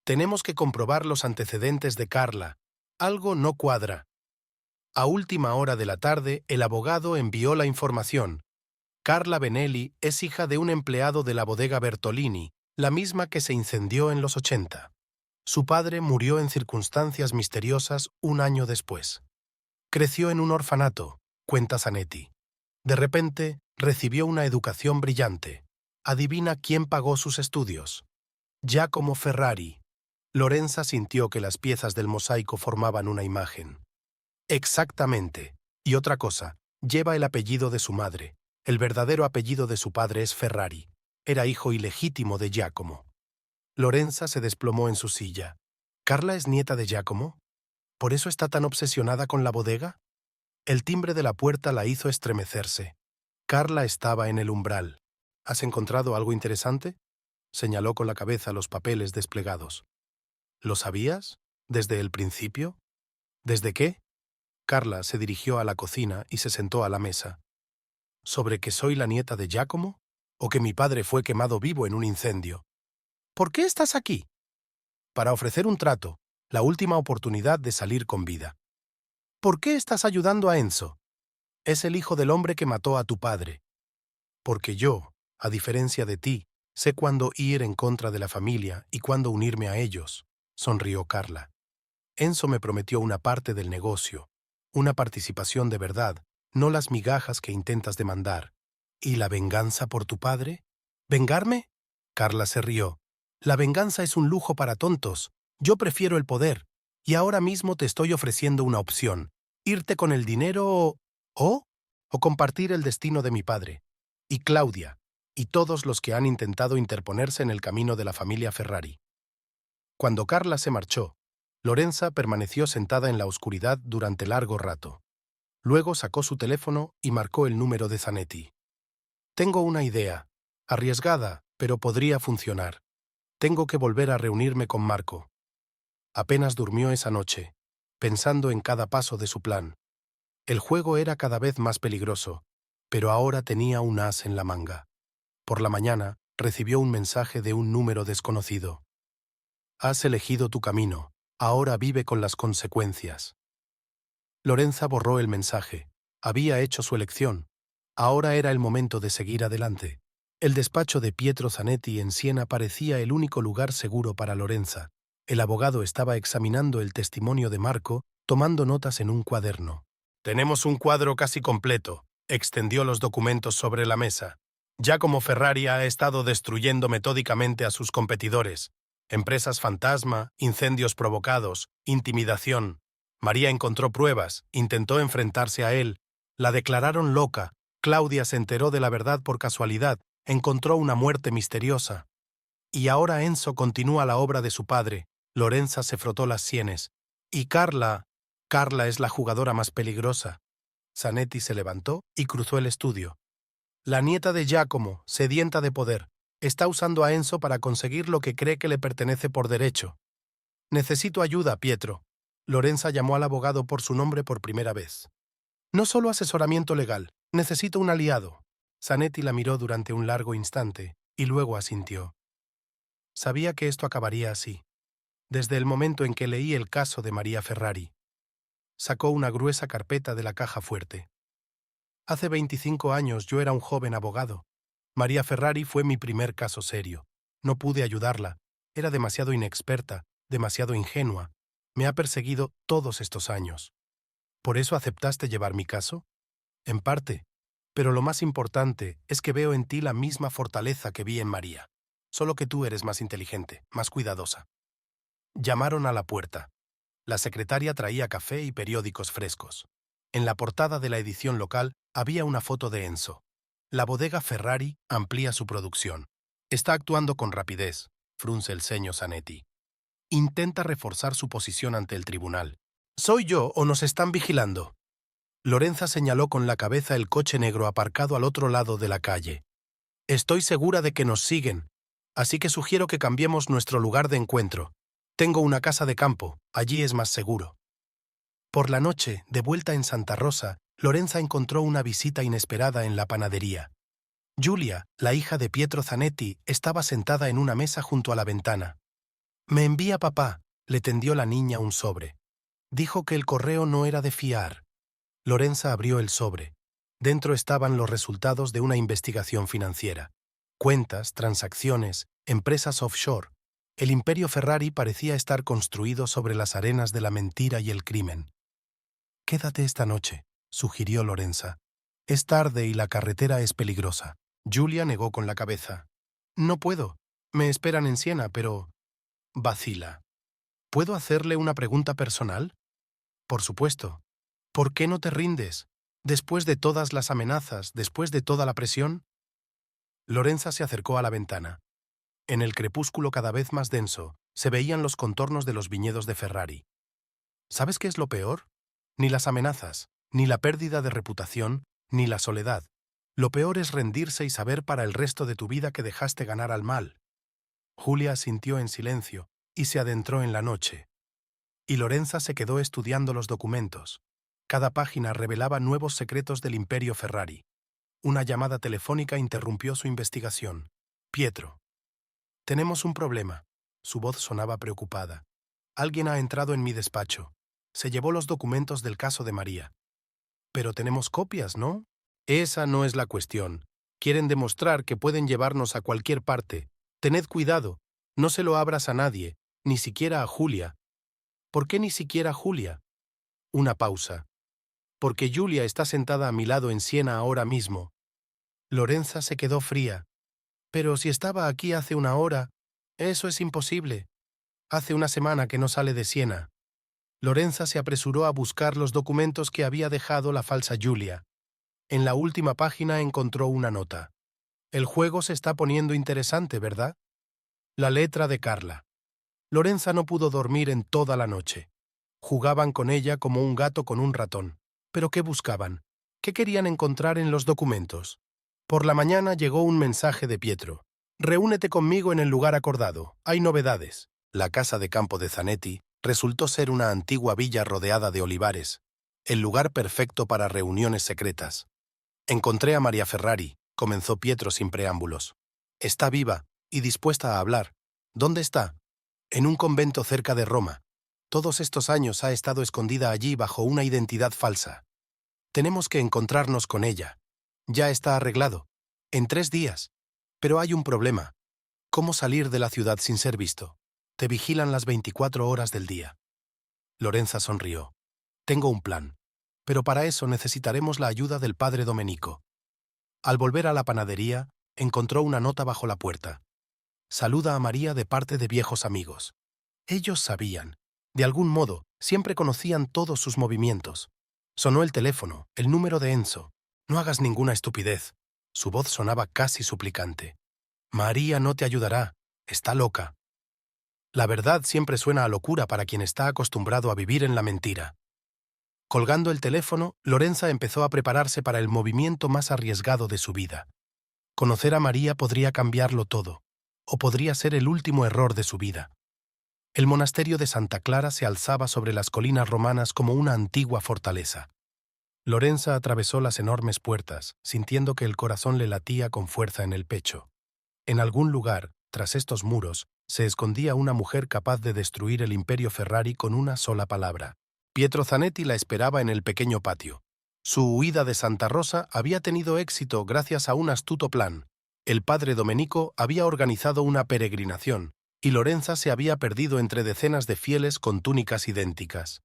Tenemos que comprobar los antecedentes de Carla. Algo no cuadra. A última hora de la tarde, el abogado envió la información. Carla Benelli es hija de un empleado de la bodega Bertolini, la misma que se incendió en los 80. Su padre murió en circunstancias misteriosas un año después. Creció en un orfanato, cuenta Zanetti. De repente, recibió una educación brillante. Adivina quién pagó sus estudios. Giacomo Ferrari. Lorenza sintió que las piezas del mosaico formaban una imagen. Exactamente. Y otra cosa, lleva el apellido de su madre. El verdadero apellido de su padre es Ferrari. Era hijo ilegítimo de Giacomo. Lorenza se desplomó en su silla. ¿Carla es nieta de Giacomo? ¿Por eso está tan obsesionada con la bodega? El timbre de la puerta la hizo estremecerse. Carla estaba en el umbral. ¿Has encontrado algo interesante? Señaló con la cabeza los papeles desplegados. ¿Lo sabías? ¿Desde el principio? ¿Desde qué? Carla se dirigió a la cocina y se sentó a la mesa. ¿Sobre que soy la nieta de Giacomo? ¿O que mi padre fue quemado vivo en un incendio? ¿Por qué estás aquí? Para ofrecer un trato, la última oportunidad de salir con vida. ¿Por qué estás ayudando a Enzo? Es el hijo del hombre que mató a tu padre. Porque yo, a diferencia de ti, sé cuándo ir en contra de la familia y cuándo unirme a ellos, sonrió Carla. Enzo me prometió una parte del negocio, una participación de verdad, no las migajas que intentas demandar. ¿Y la venganza por tu padre? ¿Vengarme? Carla se rió. La venganza es un lujo para tontos. Yo prefiero el poder. Y ahora mismo te estoy ofreciendo una opción. Irte con el dinero o compartir el destino de mi padre. Y Claudia, y todos los que han intentado interponerse en el camino de la familia Ferrari. Cuando Carla se marchó, Lorenza permaneció sentada en la oscuridad durante largo rato. Luego sacó su teléfono y marcó el número de Zanetti. Tengo una idea, arriesgada, pero podría funcionar. Tengo que volver a reunirme con Marco. Apenas durmió esa noche, pensando en cada paso de su plan. El juego era cada vez más peligroso, pero ahora tenía un as en la manga. Por la mañana, recibió un mensaje de un número desconocido. Has elegido tu camino, ahora vive con las consecuencias. Lorenza borró el mensaje. Había hecho su elección. Ahora era el momento de seguir adelante. El despacho de Pietro Zanetti en Siena parecía el único lugar seguro para Lorenza. El abogado estaba examinando el testimonio de Marco, tomando notas en un cuaderno. Tenemos un cuadro casi completo. Extendió los documentos sobre la mesa. Giacomo Ferrari ha estado destruyendo metódicamente a sus competidores. Empresas fantasma, incendios provocados, intimidación. María encontró pruebas, intentó enfrentarse a él. La declararon loca. Claudia se enteró de la verdad por casualidad. Encontró una muerte misteriosa. Y ahora Enzo continúa la obra de su padre. Lorenza se frotó las sienes. Y Carla es la jugadora más peligrosa. Zanetti se levantó y cruzó el estudio. La nieta de Giacomo, sedienta de poder, está usando a Enzo para conseguir lo que cree que le pertenece por derecho. Necesito ayuda, Pietro. Lorenza llamó al abogado por su nombre por primera vez. No solo asesoramiento legal, necesito un aliado. Zanetti la miró durante un largo instante y luego asintió. Sabía que esto acabaría así. Desde el momento en que leí el caso de María Ferrari. Sacó una gruesa carpeta de la caja fuerte. Hace 25 años yo era un joven abogado. María Ferrari fue mi primer caso serio. No pude ayudarla. Era demasiado inexperta, demasiado ingenua. Me ha perseguido todos estos años. ¿Por eso aceptaste llevar mi caso? En parte. Pero lo más importante es que veo en ti la misma fortaleza que vi en María. Solo que tú eres más inteligente, más cuidadosa. Llamaron a la puerta. La secretaria traía café y periódicos frescos. En la portada de la edición local había una foto de Enzo. La bodega Ferrari amplía su producción. Está actuando con rapidez, frunce el ceño Zanetti. Intenta reforzar su posición ante el tribunal. ¿Soy yo o nos están vigilando? Lorenza señaló con la cabeza el coche negro aparcado al otro lado de la calle. Estoy segura de que nos siguen, así que sugiero que cambiemos nuestro lugar de encuentro. Tengo una casa de campo, allí es más seguro. Por la noche, de vuelta en Santa Rosa, Lorenza encontró una visita inesperada en la panadería. Giulia, la hija de Pietro Zanetti, estaba sentada en una mesa junto a la ventana. «Me envía papá», le tendió la niña un sobre. Dijo que el correo no era de fiar. Lorenza abrió el sobre. Dentro estaban los resultados de una investigación financiera. Cuentas, transacciones, empresas offshore. El imperio Ferrari parecía estar construido sobre las arenas de la mentira y el crimen. «Quédate esta noche», sugirió Lorenza. «Es tarde y la carretera es peligrosa». Giulia negó con la cabeza. «No puedo. Me esperan en Siena, pero...» Vacila. «¿Puedo hacerle una pregunta personal?» «Por supuesto. ¿Por qué no te rindes? Después de todas las amenazas, después de toda la presión...» Lorenza se acercó a la ventana. En el crepúsculo cada vez más denso, se veían los contornos de los viñedos de Ferrari. ¿Sabes qué es lo peor? Ni las amenazas, ni la pérdida de reputación, ni la soledad. Lo peor es rendirse y saber para el resto de tu vida que dejaste ganar al mal. Giulia asintió en silencio y se adentró en la noche. Y Lorenza se quedó estudiando los documentos. Cada página revelaba nuevos secretos del imperio Ferrari. Una llamada telefónica interrumpió su investigación. «Pietro. Tenemos un problema». Su voz sonaba preocupada. «Alguien ha entrado en mi despacho. Se llevó los documentos del caso de María». «Pero tenemos copias, ¿no?» «Esa no es la cuestión. Quieren demostrar que pueden llevarnos a cualquier parte. Tened cuidado. No se lo abras a nadie, ni siquiera a Giulia». «¿Por qué ni siquiera a Giulia?» Una pausa. «Porque Giulia está sentada a mi lado en Siena ahora mismo». Lorenza se quedó fría. «Pero si estaba aquí hace una hora...» «Eso es imposible. Hace una semana que no sale de Siena». Lorenza se apresuró a buscar los documentos que había dejado la falsa Giulia. En la última página encontró una nota. «El juego se está poniendo interesante, ¿verdad?» La letra de Carla. Lorenza no pudo dormir en toda la noche. Jugaban con ella como un gato con un ratón. ¿Pero qué buscaban? ¿Qué querían encontrar en los documentos? Por la mañana llegó un mensaje de Pietro. «Reúnete conmigo en el lugar acordado. Hay novedades». La casa de campo de Zanetti resultó ser una antigua villa rodeada de olivares, el lugar perfecto para reuniones secretas. «Encontré a María Ferrari», comenzó Pietro sin preámbulos. «Está viva y dispuesta a hablar. ¿Dónde está?» «En un convento cerca de Roma. Todos estos años ha estado escondida allí bajo una identidad falsa. Tenemos que encontrarnos con ella. Ya está arreglado. En 3 días. Pero hay un problema. ¿Cómo salir de la ciudad sin ser visto? Te vigilan las 24 horas del día». Lorenza sonrió. «Tengo un plan. Pero para eso necesitaremos la ayuda del padre Domenico». Al volver a la panadería, encontró una nota bajo la puerta. «Saluda a María de parte de viejos amigos». Ellos sabían. De algún modo, siempre conocían todos sus movimientos. Sonó el teléfono, el número de Enzo. «No hagas ninguna estupidez». Su voz sonaba casi suplicante. «María no te ayudará. Está loca». La verdad siempre suena a locura para quien está acostumbrado a vivir en la mentira. Colgando el teléfono, Lorenza empezó a prepararse para el movimiento más arriesgado de su vida. Conocer a María podría cambiarlo todo, o podría ser el último error de su vida. El monasterio de Santa Clara se alzaba sobre las colinas romanas como una antigua fortaleza. Lorenza atravesó las enormes puertas, sintiendo que el corazón le latía con fuerza en el pecho. En algún lugar, tras estos muros, se escondía una mujer capaz de destruir el imperio Ferrari con una sola palabra. Pietro Zanetti la esperaba en el pequeño patio. Su huida de Santa Rosa había tenido éxito gracias a un astuto plan. El padre Domenico había organizado una peregrinación, y Lorenza se había perdido entre decenas de fieles con túnicas idénticas.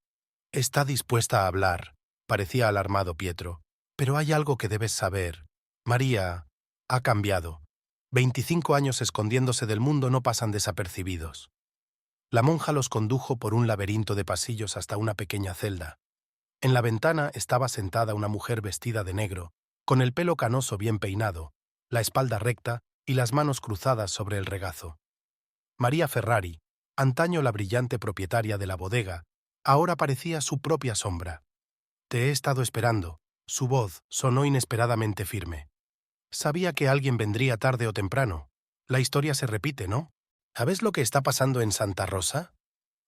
«Está dispuesta a hablar», parecía alarmado Pietro. «Pero hay algo que debes saber. María ha cambiado. 25 años escondiéndose del mundo no pasan desapercibidos». La monja los condujo por un laberinto de pasillos hasta una pequeña celda. En la ventana estaba sentada una mujer vestida de negro, con el pelo canoso bien peinado, la espalda recta y las manos cruzadas sobre el regazo. María Ferrari, antaño la brillante propietaria de la bodega, Ahora parecía su propia sombra. Te he estado esperando. Su voz sonó inesperadamente firme. Sabía que alguien vendría tarde o temprano. La historia se repite, ¿no? ¿Sabes lo que está pasando en Santa Rosa?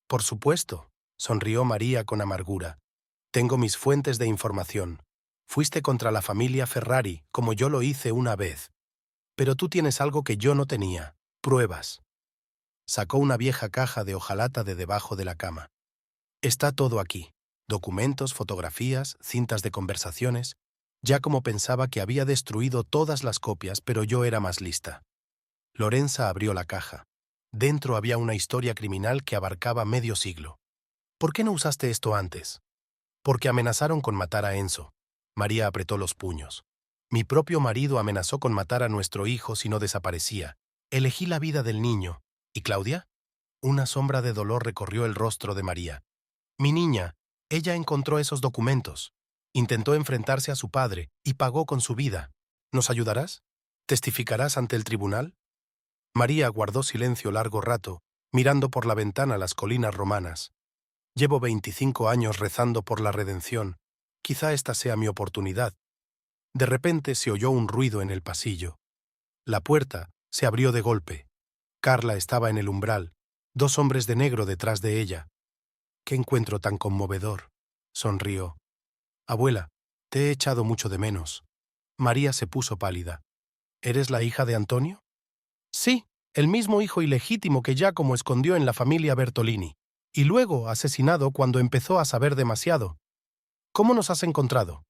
Por supuesto, sonrió María con amargura. Tengo mis fuentes de información. Fuiste contra la familia Ferrari, como yo lo hice una vez. Pero tú tienes algo que yo no tenía. Pruebas. Sacó una vieja caja de hojalata de debajo de la cama. Está todo aquí. Documentos, fotografías, cintas de conversaciones. Ya como pensaba que había destruido todas las copias, pero yo era más lista. Lorenza abrió la caja. Dentro había una historia criminal que abarcaba medio siglo. ¿Por qué no usaste esto antes? Porque amenazaron con matar a Enzo. María apretó los puños. Mi propio marido amenazó con matar a nuestro hijo si no desaparecía. Elegí la vida del niño. ¿Y Claudia? Una sombra de dolor recorrió el rostro de María. Mi niña, ella encontró esos documentos. Intentó enfrentarse a su padre y pagó con su vida. ¿Nos ayudarás? ¿Testificarás ante el tribunal? María guardó silencio largo rato, mirando por la ventana las colinas romanas. Llevo 25 años rezando por la redención. Quizá esta sea mi oportunidad. De repente se oyó un ruido en el pasillo. La puerta se abrió de golpe. Carla estaba en el umbral, 2 hombres de negro detrás de ella. «¿Qué encuentro tan conmovedor?», sonrió. «Abuela, te he echado mucho de menos». María se puso pálida. «¿Eres la hija de Antonio?» «Sí, el mismo hijo ilegítimo que Giacomo escondió en la familia Bertolini, y luego asesinado cuando empezó a saber demasiado. ¿Cómo nos has encontrado?»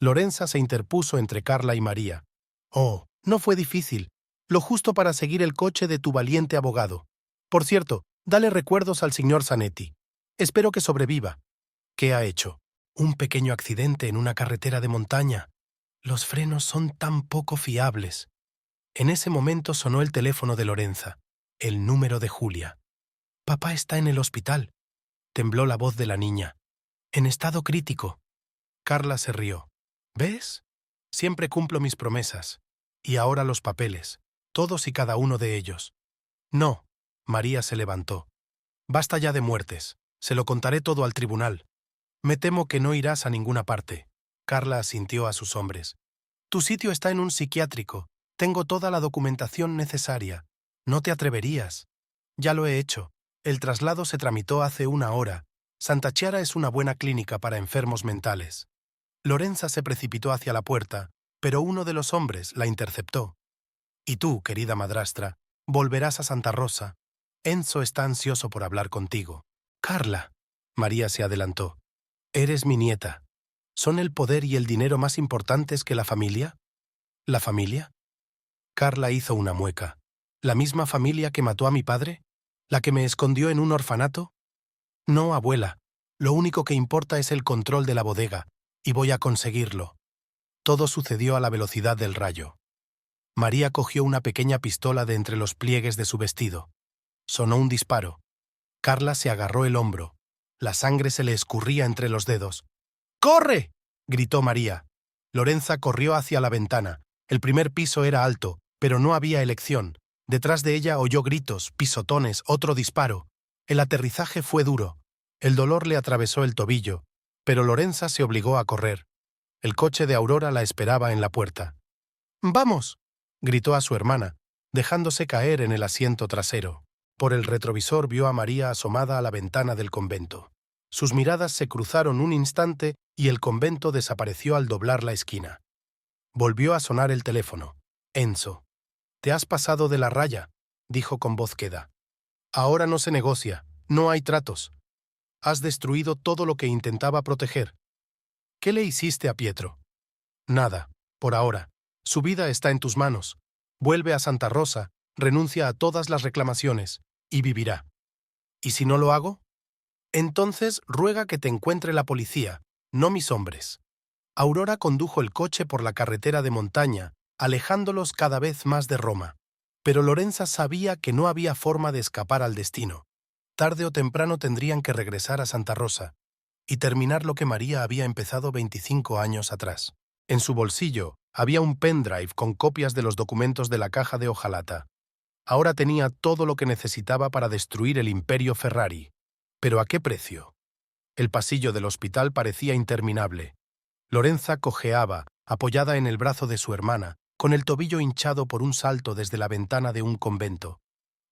Lorenza se interpuso entre Carla y María. «Oh, no fue difícil. Lo justo para seguir el coche de tu valiente abogado. Por cierto, dale recuerdos al señor Zanetti. Espero que sobreviva». «¿Qué ha hecho?» «Un pequeño accidente en una carretera de montaña. Los frenos son tan poco fiables». En ese momento sonó el teléfono de Lorenza, el número de Julia. «Papá está en el hospital», tembló la voz de la niña. «En estado crítico». Carla se rió. «¿Ves? Siempre cumplo mis promesas. Y ahora los papeles, todos y cada uno de ellos». «No», María se levantó. «Basta ya de muertes. Se lo contaré todo al tribunal. Me temo que no irás a ninguna parte». Carla asintió a sus hombres. «Tu sitio está en un psiquiátrico. Tengo toda la documentación necesaria. No te atreverías». «Ya lo he hecho. El traslado se tramitó hace 1 hora. Santa Chiara es una buena clínica para enfermos mentales». Lorenza se precipitó hacia la puerta, pero uno de los hombres la interceptó. «Y tú, querida madrastra, volverás a Santa Rosa. Enzo está ansioso por hablar contigo». «Carla», María se adelantó, «eres mi nieta. ¿Son el poder y el dinero más importantes que la familia?» «¿La familia?» Carla hizo una mueca. «¿La misma familia que mató a mi padre? ¿La que me escondió en un orfanato?» «No, abuela. Lo único que importa es el control de la bodega, y voy a conseguirlo». Todo sucedió a la velocidad del rayo. María cogió una pequeña pistola de entre los pliegues de su vestido. Sonó un disparo. Carla se agarró el hombro. La sangre se le escurría entre los dedos. «¡Corre!», gritó María. Lorenza corrió hacia la ventana. El primer piso era alto, pero no había elección. Detrás de ella oyó gritos, pisotones, otro disparo. El aterrizaje fue duro. El dolor le atravesó el tobillo, pero Lorenza se obligó a correr. El coche de Aurora la esperaba en la puerta. «¡Vamos!», gritó a su hermana, dejándose caer en el asiento trasero. Por el retrovisor vio a María asomada a la ventana del convento. Sus miradas se cruzaron un instante y el convento desapareció al doblar la esquina. Volvió a sonar el teléfono. «Enzo, te has pasado de la raya», dijo con voz queda. «Ahora no se negocia, no hay tratos. Has destruido todo lo que intentaba proteger». «¿Qué le hiciste a Pietro?» «Nada, por ahora. Su vida está en tus manos. Vuelve a Santa Rosa, renuncia a todas las reclamaciones, y vivirá». «¿Y si no lo hago?» «Entonces ruega que te encuentre la policía, no mis hombres». Aurora condujo el coche por la carretera de montaña, alejándolos cada vez más de Roma. Pero Lorenza sabía que no había forma de escapar al destino. Tarde o temprano tendrían que regresar a Santa Rosa y terminar lo que María había empezado 25 años atrás. En su bolsillo había un pendrive con copias de los documentos de la caja de hojalata. Ahora tenía todo lo que necesitaba para destruir el imperio Ferrari. ¿Pero a qué precio? El pasillo del hospital parecía interminable. Lorenza cojeaba, apoyada en el brazo de su hermana, con el tobillo hinchado por un salto desde la ventana de un convento.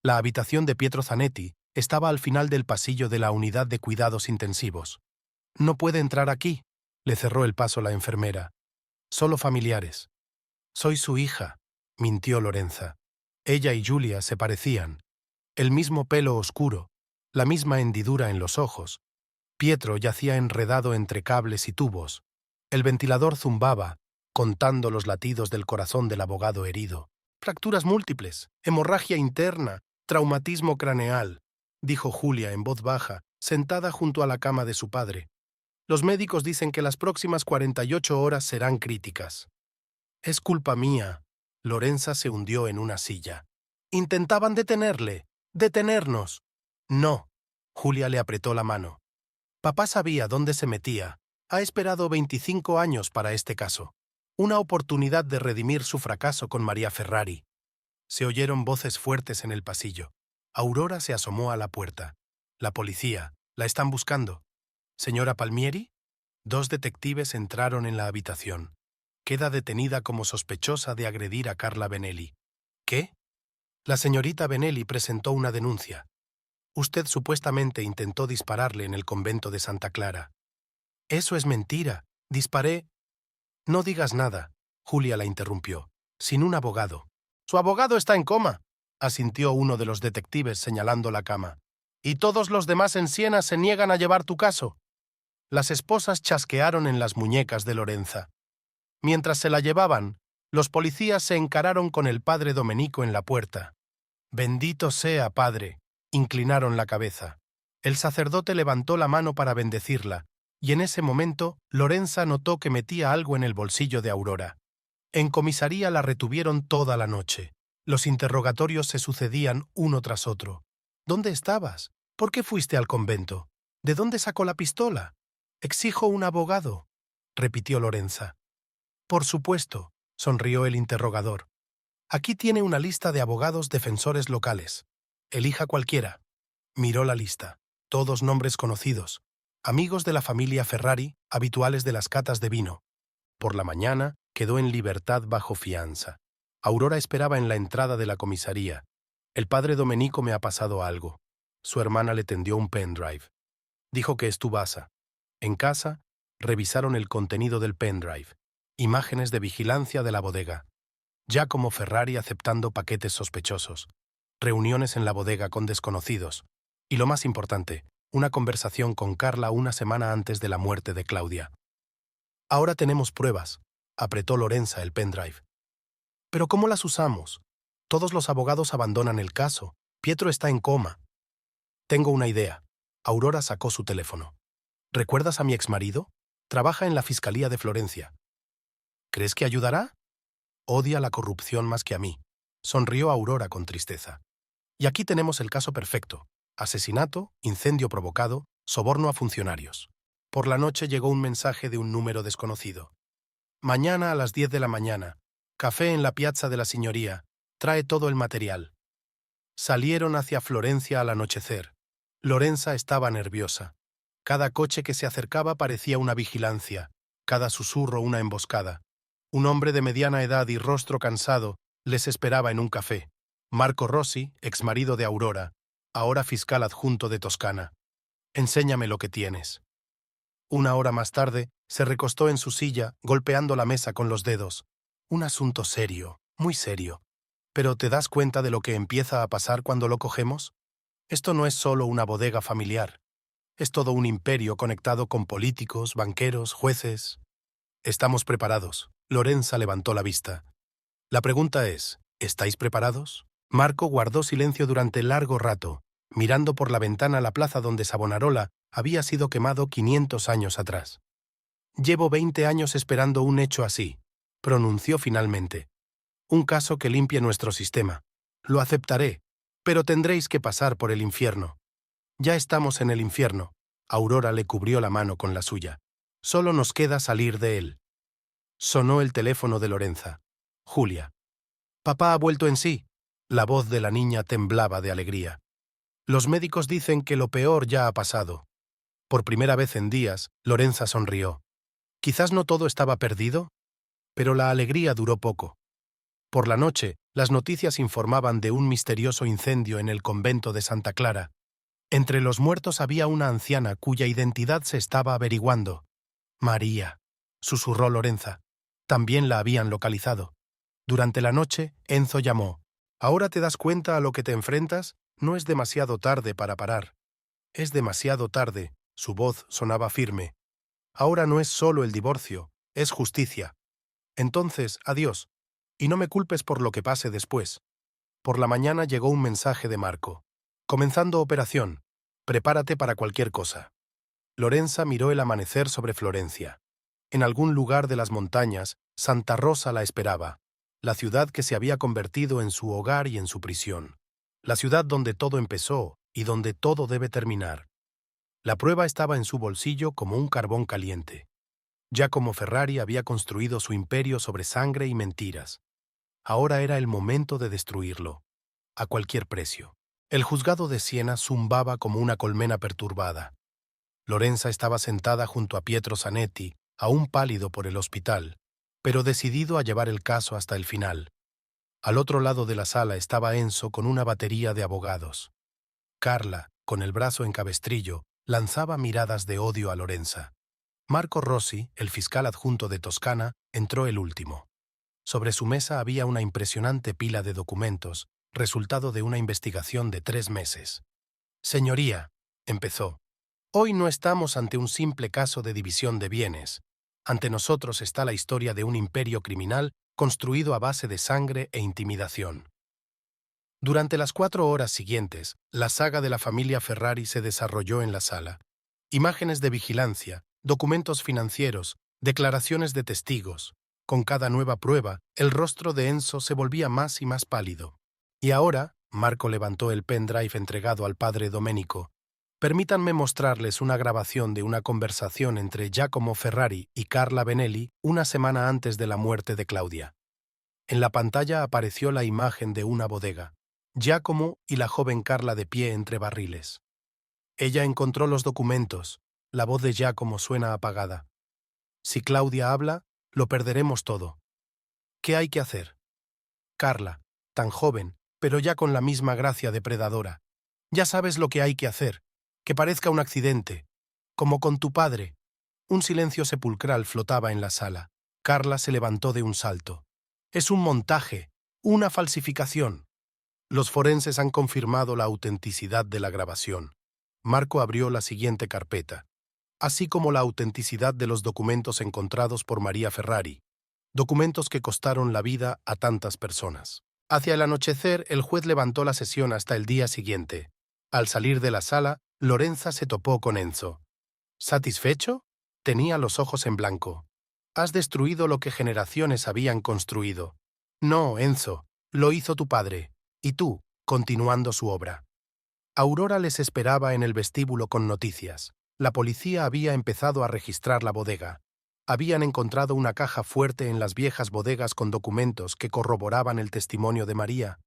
La habitación de Pietro Zanetti estaba al final del pasillo de la unidad de cuidados intensivos. «No puede entrar aquí», le cerró el paso la enfermera. «Solo familiares». «Soy su hija», mintió Lorenza. Ella y Julia se parecían. El mismo pelo oscuro, la misma hendidura en los ojos. Pietro yacía enredado entre cables y tubos. El ventilador zumbaba, contando los latidos del corazón del abogado herido. «Fracturas múltiples, hemorragia interna, traumatismo craneal», dijo Julia en voz baja, sentada junto a la cama de su padre. «Los médicos dicen que las próximas 48 horas serán críticas». «Es culpa mía». Lorenza se hundió en una silla. «Intentaban detenerle. Detenernos». «No». Julia le apretó la mano. «Papá sabía dónde se metía. Ha esperado 25 años para este caso. Una oportunidad de redimir su fracaso con María Ferrari». Se oyeron voces fuertes en el pasillo. Aurora se asomó a la puerta. «La policía. La están buscando». «¿Señora Palmieri?» 2 detectives entraron en la habitación. «Queda detenida como sospechosa de agredir a Carla Benelli». «¿Qué?» «La señorita Benelli presentó una denuncia. Usted supuestamente intentó dispararle en el convento de Santa Clara». «Eso es mentira. Disparé». «No digas nada», Julia la interrumpió. «Sin un abogado». «Su abogado está en coma», asintió uno de los detectives señalando la cama. «Y todos los demás en Siena se niegan a llevar tu caso». Las esposas chasquearon en las muñecas de Lorenza. Mientras se la llevaban, los policías se encararon con el padre Domenico en la puerta. «Bendito sea, padre», inclinaron la cabeza. El sacerdote levantó la mano para bendecirla, y en ese momento Lorenza notó que metía algo en el bolsillo de Aurora. En comisaría la retuvieron toda la noche. Los interrogatorios se sucedían uno tras otro. «¿Dónde estabas? ¿Por qué fuiste al convento? ¿De dónde sacó la pistola? Exijo un abogado», repitió Lorenza. «Por supuesto», sonrió el interrogador. «Aquí tiene una lista de abogados defensores locales. Elija cualquiera». Miró la lista. Todos nombres conocidos. Amigos de la familia Ferrari, habituales de las catas de vino. Por la mañana quedó en libertad bajo fianza. Aurora esperaba en la entrada de la comisaría. «El padre Domenico me ha pasado algo». Su hermana le tendió un pendrive. Dijo que es tu basa. En casa, revisaron el contenido del pendrive. Imágenes de vigilancia de la bodega. Giacomo Ferrari aceptando paquetes sospechosos. Reuniones en la bodega con desconocidos. Y lo más importante, una conversación con Carla una semana antes de la muerte de Claudia. «Ahora tenemos pruebas», apretó Lorenza el pendrive. «¿Pero cómo las usamos? Todos los abogados abandonan el caso. Pietro está en coma». «Tengo una idea». Aurora sacó su teléfono. «¿Recuerdas a mi exmarido? Trabaja en la Fiscalía de Florencia». «¿Crees que ayudará?» «Odia la corrupción más que a mí», sonrió Aurora con tristeza. «Y aquí tenemos el caso perfecto. Asesinato, incendio provocado, soborno a funcionarios». Por la noche llegó un mensaje de un número desconocido. «Mañana a las 10 de la mañana. Café en la Piazza de la Signoria. Trae todo el material». Salieron hacia Florencia al anochecer. Lorenza estaba nerviosa. Cada coche que se acercaba parecía una vigilancia, cada susurro una emboscada. Un hombre de mediana edad y rostro cansado les esperaba en un café. Marco Rossi, exmarido de Aurora, ahora fiscal adjunto de Toscana. «Enséñame lo que tienes». Una hora más tarde, se recostó en su silla, golpeando la mesa con los dedos. «Un asunto serio, muy serio. Pero ¿te das cuenta de lo que empieza a pasar cuando lo cogemos? Esto no es solo una bodega familiar. Es todo un imperio conectado con políticos, banqueros, jueces». «Estamos preparados». Lorenza levantó la vista. «La pregunta es, ¿estáis preparados?» Marco guardó silencio durante largo rato, mirando por la ventana la plaza donde Savonarola había sido quemado 500 años atrás. «Llevo 20 años esperando un hecho así», pronunció finalmente. «Un caso que limpie nuestro sistema. Lo aceptaré, pero tendréis que pasar por el infierno». «Ya estamos en el infierno». Aurora le cubrió la mano con la suya. «Solo nos queda salir de él». Sonó el teléfono de Lorenza. Julia. «Papá ha vuelto en sí». La voz de la niña temblaba de alegría. «Los médicos dicen que lo peor ya ha pasado». Por primera vez en días, Lorenza sonrió. Quizás no todo estaba perdido, pero la alegría duró poco. Por la noche, las noticias informaban de un misterioso incendio en el convento de Santa Clara. Entre los muertos había una anciana cuya identidad se estaba averiguando. María, susurró Lorenza. También la habían localizado. Durante la noche, Enzo llamó. ¿Ahora te das cuenta a lo que te enfrentas? No es demasiado tarde para parar. Es demasiado tarde. Su voz sonaba firme. Ahora no es solo el divorcio, es justicia. Entonces, adiós. Y no me culpes por lo que pase después. Por la mañana llegó un mensaje de Marco. Comenzando operación. Prepárate para cualquier cosa. Lorenza miró el amanecer sobre Florencia. En algún lugar de las montañas, Santa Rosa la esperaba, la ciudad que se había convertido en su hogar y en su prisión. La ciudad donde todo empezó y donde todo debe terminar. La prueba estaba en su bolsillo como un carbón caliente. Giacomo Ferrari había construido su imperio sobre sangre y mentiras. Ahora era el momento de destruirlo, a cualquier precio. El juzgado de Siena zumbaba como una colmena perturbada. Lorenza estaba sentada junto a Pietro Zanetti, aún pálido por el hospital, pero decidido a llevar el caso hasta el final. Al otro lado de la sala estaba Enzo con una batería de abogados. Carla, con el brazo en cabestrillo, lanzaba miradas de odio a Lorenza. Marco Rossi, el fiscal adjunto de Toscana, entró el último. Sobre su mesa había una impresionante pila de documentos, resultado de una investigación de 3 meses. Señoría, empezó, hoy no estamos ante un simple caso de división de bienes. Ante nosotros está la historia de un imperio criminal construido a base de sangre e intimidación. Durante las 4 horas siguientes, la saga de la familia Ferrari se desarrolló en la sala. Imágenes de vigilancia, documentos financieros, declaraciones de testigos. Con cada nueva prueba, el rostro de Enzo se volvía más y más pálido. Y ahora, Marco levantó el pendrive entregado al padre Domenico. Permítanme mostrarles una grabación de una conversación entre Giacomo Ferrari y Carla Benelli una semana antes de la muerte de Claudia. En la pantalla apareció la imagen de una bodega. Giacomo y la joven Carla de pie entre barriles. Ella encontró los documentos. La voz de Giacomo suena apagada. Si Claudia habla, lo perderemos todo. ¿Qué hay que hacer? Carla, tan joven, pero ya con la misma gracia depredadora. Ya sabes lo que hay que hacer. Que parezca un accidente. Como con tu padre. Un silencio sepulcral flotaba en la sala. Carla se levantó de un salto. Es un montaje, una falsificación. Los forenses han confirmado la autenticidad de la grabación. Marco abrió la siguiente carpeta, así como la autenticidad de los documentos encontrados por María Ferrari, documentos que costaron la vida a tantas personas. Hacia el anochecer, el juez levantó la sesión hasta el día siguiente. Al salir de la sala, Lorenza se topó con Enzo. ¿Satisfecho? Tenía los ojos en blanco. Has destruido lo que generaciones habían construido. No, Enzo, lo hizo tu padre. Y tú, continuando su obra. Aurora les esperaba en el vestíbulo con noticias. La policía había empezado a registrar la bodega. Habían encontrado una caja fuerte en las viejas bodegas con documentos que corroboraban el testimonio de María.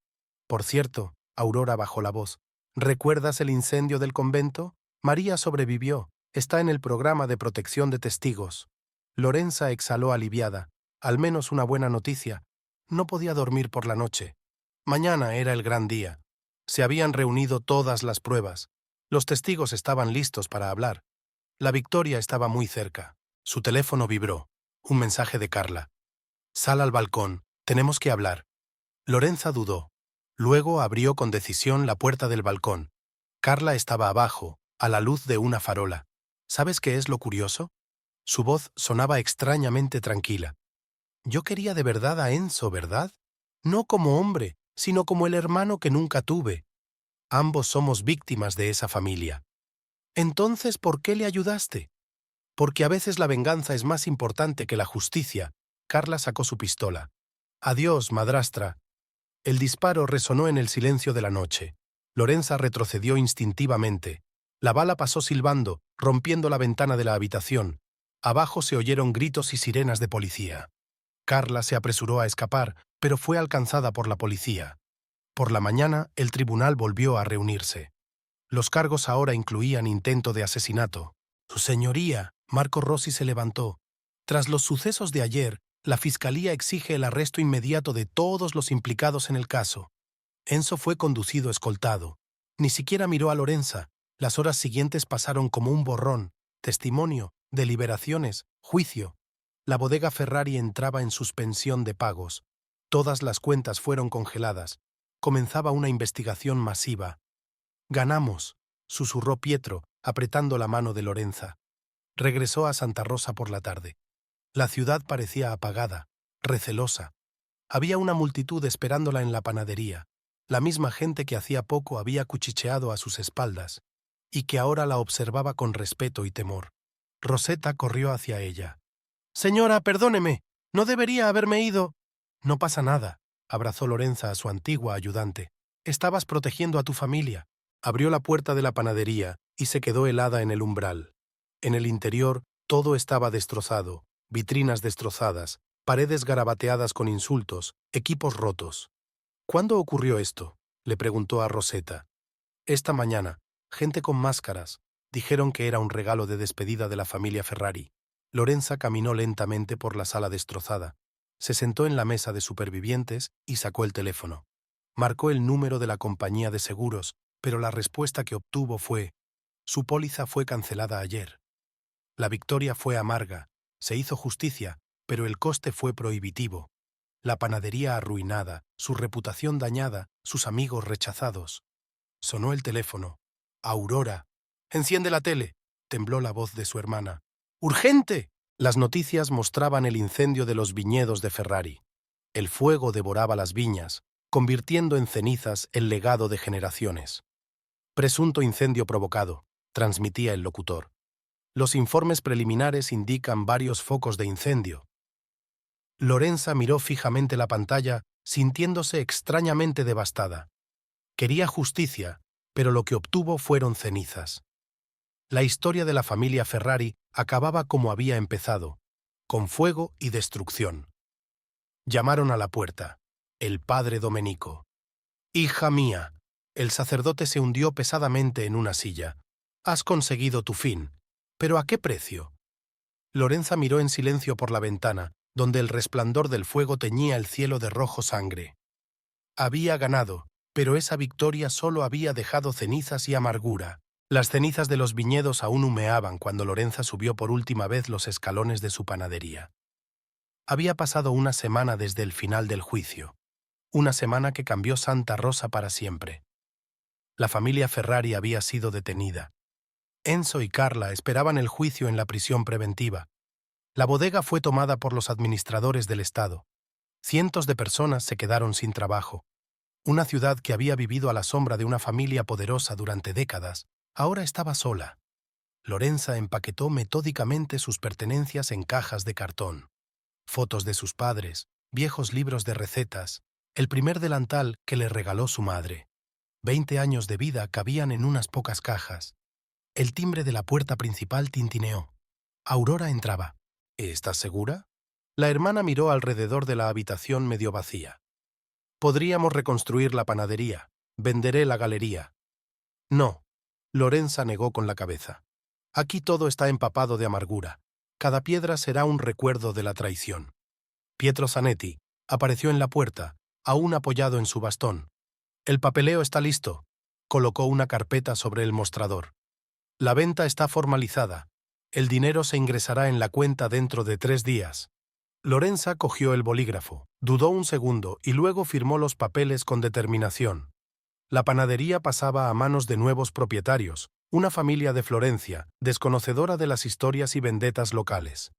Por cierto, Aurora bajó la voz. ¿Recuerdas el incendio del convento? María sobrevivió. Está en el programa de protección de testigos. Lorenza exhaló aliviada. Al menos una buena noticia. No podía dormir por la noche. Mañana era el gran día. Se habían reunido todas las pruebas. Los testigos estaban listos para hablar. La victoria estaba muy cerca. Su teléfono vibró. Un mensaje de Carla. Sal al balcón. Tenemos que hablar. Lorenza dudó. Luego abrió con decisión la puerta del balcón. Carla estaba abajo, a la luz de una farola. ¿Sabes qué es lo curioso? Su voz sonaba extrañamente tranquila. Yo quería de verdad a Enzo, ¿verdad? No como hombre, sino como el hermano que nunca tuve. Ambos somos víctimas de esa familia. Entonces, ¿por qué le ayudaste? Porque a veces la venganza es más importante que la justicia. Carla sacó su pistola. Adiós, madrastra. El disparo resonó en el silencio de la noche. Lorenza retrocedió instintivamente. La bala pasó silbando, rompiendo la ventana de la habitación. Abajo se oyeron gritos y sirenas de policía. Carla se apresuró a escapar, pero fue alcanzada por la policía. Por la mañana, el tribunal volvió a reunirse. Los cargos ahora incluían intento de asesinato. Su señoría, Marco Rossi se levantó. Tras los sucesos de ayer, la Fiscalía exige el arresto inmediato de todos los implicados en el caso. Enzo fue conducido escoltado. Ni siquiera miró a Lorenza. Las horas siguientes pasaron como un borrón. Testimonio, deliberaciones, juicio. La bodega Ferrari entraba en suspensión de pagos. Todas las cuentas fueron congeladas. Comenzaba una investigación masiva. «Ganamos», susurró Pietro, apretando la mano de Lorenza. Regresó a Santa Rosa por la tarde. La ciudad parecía apagada, recelosa. Había una multitud esperándola en la panadería, la misma gente que hacía poco había cuchicheado a sus espaldas, y que ahora la observaba con respeto y temor. Rosetta corrió hacia ella. «Señora, perdóneme, no debería haberme ido». «No pasa nada», abrazó Lorenza a su antigua ayudante. «Estabas protegiendo a tu familia». Abrió la puerta de la panadería y se quedó helada en el umbral. En el interior todo estaba destrozado, vitrinas destrozadas, paredes garabateadas con insultos, equipos rotos. «¿Cuándo ocurrió esto?», le preguntó a Rosetta. «Esta mañana, gente con máscaras. Dijeron que era un regalo de despedida de la familia Ferrari». Lorenza caminó lentamente por la sala destrozada. Se sentó en la mesa de supervivientes y sacó el teléfono. Marcó el número de la compañía de seguros, pero la respuesta que obtuvo fue: «Su póliza fue cancelada ayer». La victoria fue amarga, se hizo justicia, pero el coste fue prohibitivo. La panadería arruinada, su reputación dañada, sus amigos rechazados. Sonó el teléfono. «Aurora». «Enciende la tele», tembló la voz de su hermana. «¡Urgente!». Las noticias mostraban el incendio de los viñedos de Ferrari. El fuego devoraba las viñas, convirtiendo en cenizas el legado de generaciones. «Presunto incendio provocado», transmitía el locutor. «Los informes preliminares indican varios focos de incendio». Lorenza miró fijamente la pantalla, sintiéndose extrañamente devastada. Quería justicia, pero lo que obtuvo fueron cenizas. La historia de la familia Ferrari acababa como había empezado, con fuego y destrucción. Llamaron a la puerta. El padre Domenico. «Hija mía». El sacerdote se hundió pesadamente en una silla. «Has conseguido tu fin. ¿Pero a qué precio?». Lorenza miró en silencio por la ventana, donde el resplandor del fuego teñía el cielo de rojo sangre. Había ganado, pero esa victoria solo había dejado cenizas y amargura. Las cenizas de los viñedos aún humeaban cuando Lorenza subió por última vez los escalones de su panadería. Había pasado una semana desde el final del juicio, una semana que cambió Santa Rosa para siempre. La familia Ferrari había sido detenida. Enzo y Carla esperaban el juicio en la prisión preventiva. La bodega fue tomada por los administradores del Estado. Cientos de personas se quedaron sin trabajo. Una ciudad que había vivido a la sombra de una familia poderosa durante décadas, ahora estaba sola. Lorenza empaquetó metódicamente sus pertenencias en cajas de cartón. Fotos de sus padres, viejos libros de recetas, el primer delantal que le regaló su madre. 20 años de vida cabían en unas pocas cajas. El timbre de la puerta principal tintineó. Aurora entraba. «¿Estás segura?». La hermana miró alrededor de la habitación medio vacía. «Podríamos reconstruir la panadería. Venderé la galería». «No». Lorenza negó con la cabeza. «Aquí todo está empapado de amargura. Cada piedra será un recuerdo de la traición». Pietro Zanetti apareció en la puerta, aún apoyado en su bastón. «El papeleo está listo». Colocó una carpeta sobre el mostrador. «La venta está formalizada. El dinero se ingresará en la cuenta dentro de 3 días». Lorenza cogió el bolígrafo, dudó un segundo y luego firmó los papeles con determinación. La panadería pasaba a manos de nuevos propietarios, una familia de Florencia, desconocedora de las historias y vendetas locales.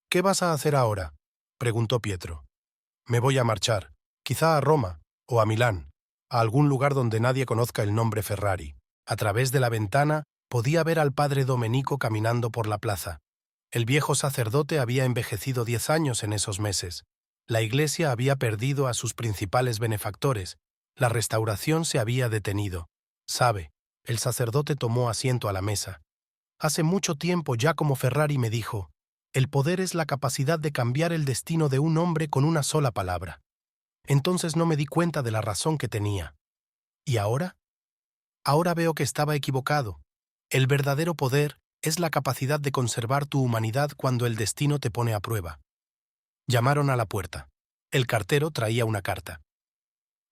«¿Qué vas a hacer ahora?», preguntó Pietro. «Me voy a marchar, quizá a Roma o a Milán, a algún lugar donde nadie conozca el nombre Ferrari». A través de la ventana podía ver al padre Domenico caminando por la plaza. El viejo sacerdote había envejecido 10 años en esos meses. La iglesia había perdido a sus principales benefactores. La restauración se había detenido. «Sabe», el sacerdote tomó asiento a la mesa. «Hace mucho tiempo Giacomo Ferrari me dijo, el poder es la capacidad de cambiar el destino de un hombre con una sola palabra. Entonces no me di cuenta de la razón que tenía. ¿Y ahora? Ahora veo que estaba equivocado. El verdadero poder Es la capacidad de conservar tu humanidad cuando el destino te pone a prueba. Llamaron a la puerta. El cartero traía una carta.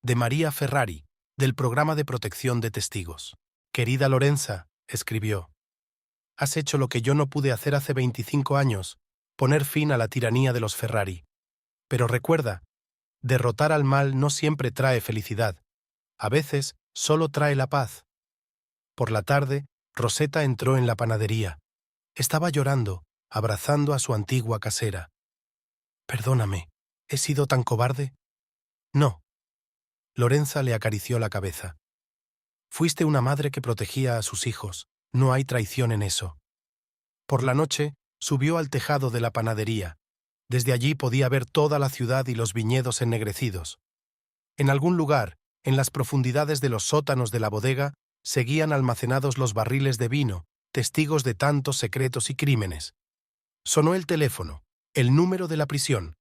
De María Ferrari, del Programa de Protección de Testigos. Querida Lorenza, escribió. Has hecho lo que yo no pude hacer hace 25 años, poner fin a la tiranía de los Ferrari. Pero recuerda, derrotar al mal no siempre trae felicidad. A veces solo trae la paz. Por la tarde, Rosetta entró en la panadería. Estaba llorando, abrazando a su antigua casera. Perdóname, ¿he sido tan cobarde? No. Lorenza le acarició la cabeza. Fuiste una madre que protegía a sus hijos. No hay traición en eso. Por la noche, subió al tejado de la panadería. Desde allí podía ver toda la ciudad y los viñedos ennegrecidos. En algún lugar, en las profundidades de los sótanos de la bodega, seguían almacenados los barriles de vino, testigos de tantos secretos y crímenes. Sonó el teléfono, el número de la prisión.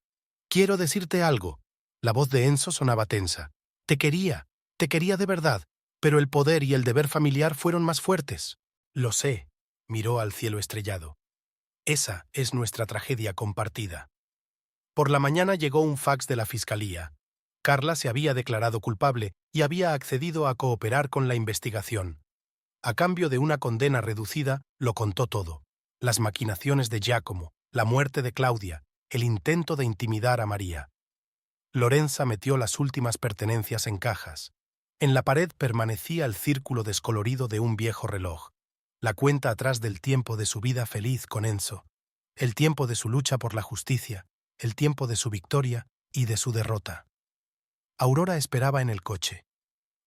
Quiero decirte algo. La voz de Enzo sonaba tensa. Te quería de verdad, pero el poder y el deber familiar fueron más fuertes. Lo sé, miró al cielo estrellado. Esa es nuestra tragedia compartida. Por la mañana llegó un fax de la fiscalía. Carla se había declarado culpable y había accedido a cooperar con la investigación. A cambio de una condena reducida, lo contó todo. Las maquinaciones de Giacomo, la muerte de Claudia, el intento de intimidar a María. Lorenza metió las últimas pertenencias en cajas. En la pared permanecía el círculo descolorido de un viejo reloj, la cuenta atrás del tiempo de su vida feliz con Enzo, el tiempo de su lucha por la justicia, el tiempo de su victoria y de su derrota. Aurora esperaba en el coche.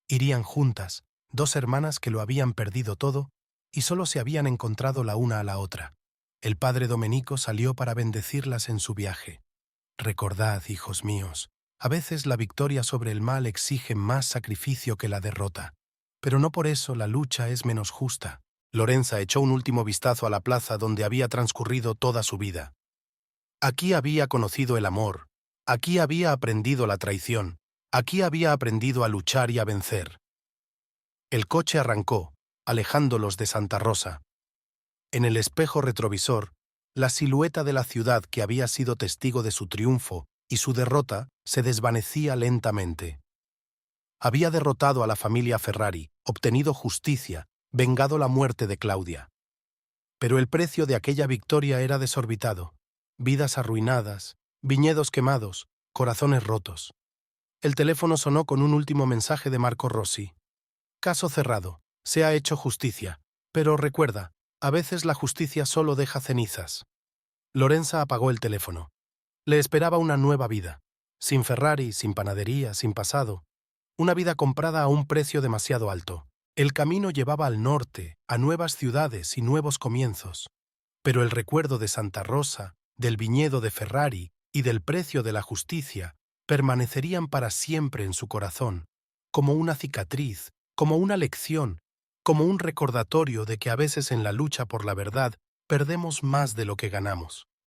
Irían juntas, dos hermanas que lo habían perdido todo y solo se habían encontrado la una a la otra. El padre Domenico salió para bendecirlas en su viaje. Recordad, hijos míos, a veces la victoria sobre el mal exige más sacrificio que la derrota, pero no por eso la lucha es menos justa. Lorenza echó un último vistazo a la plaza donde había transcurrido toda su vida. Aquí había conocido el amor, aquí había aprendido la traición, aquí había aprendido a luchar y a vencer. El coche arrancó, alejándolos de Santa Rosa. En el espejo retrovisor, la silueta de la ciudad que había sido testigo de su triunfo y su derrota se desvanecía lentamente. Había derrotado a la familia Ferrari, obtenido justicia, vengado la muerte de Claudia. Pero el precio de aquella victoria era desorbitado. Vidas arruinadas, viñedos quemados, corazones rotos. El teléfono sonó con un último mensaje de Marco Rossi. Caso cerrado. Se ha hecho justicia. Pero recuerda, a veces la justicia solo deja cenizas. Lorenza apagó el teléfono. Le esperaba una nueva vida. Sin Ferrari, sin panadería, sin pasado. Una vida comprada a un precio demasiado alto. El camino llevaba al norte, a nuevas ciudades y nuevos comienzos. Pero el recuerdo de Santa Rosa, del viñedo de Ferrari y del precio de la justicia permanecerían para siempre en su corazón, como una cicatriz, como una lección, como un recordatorio de que a veces en la lucha por la verdad perdemos más de lo que ganamos.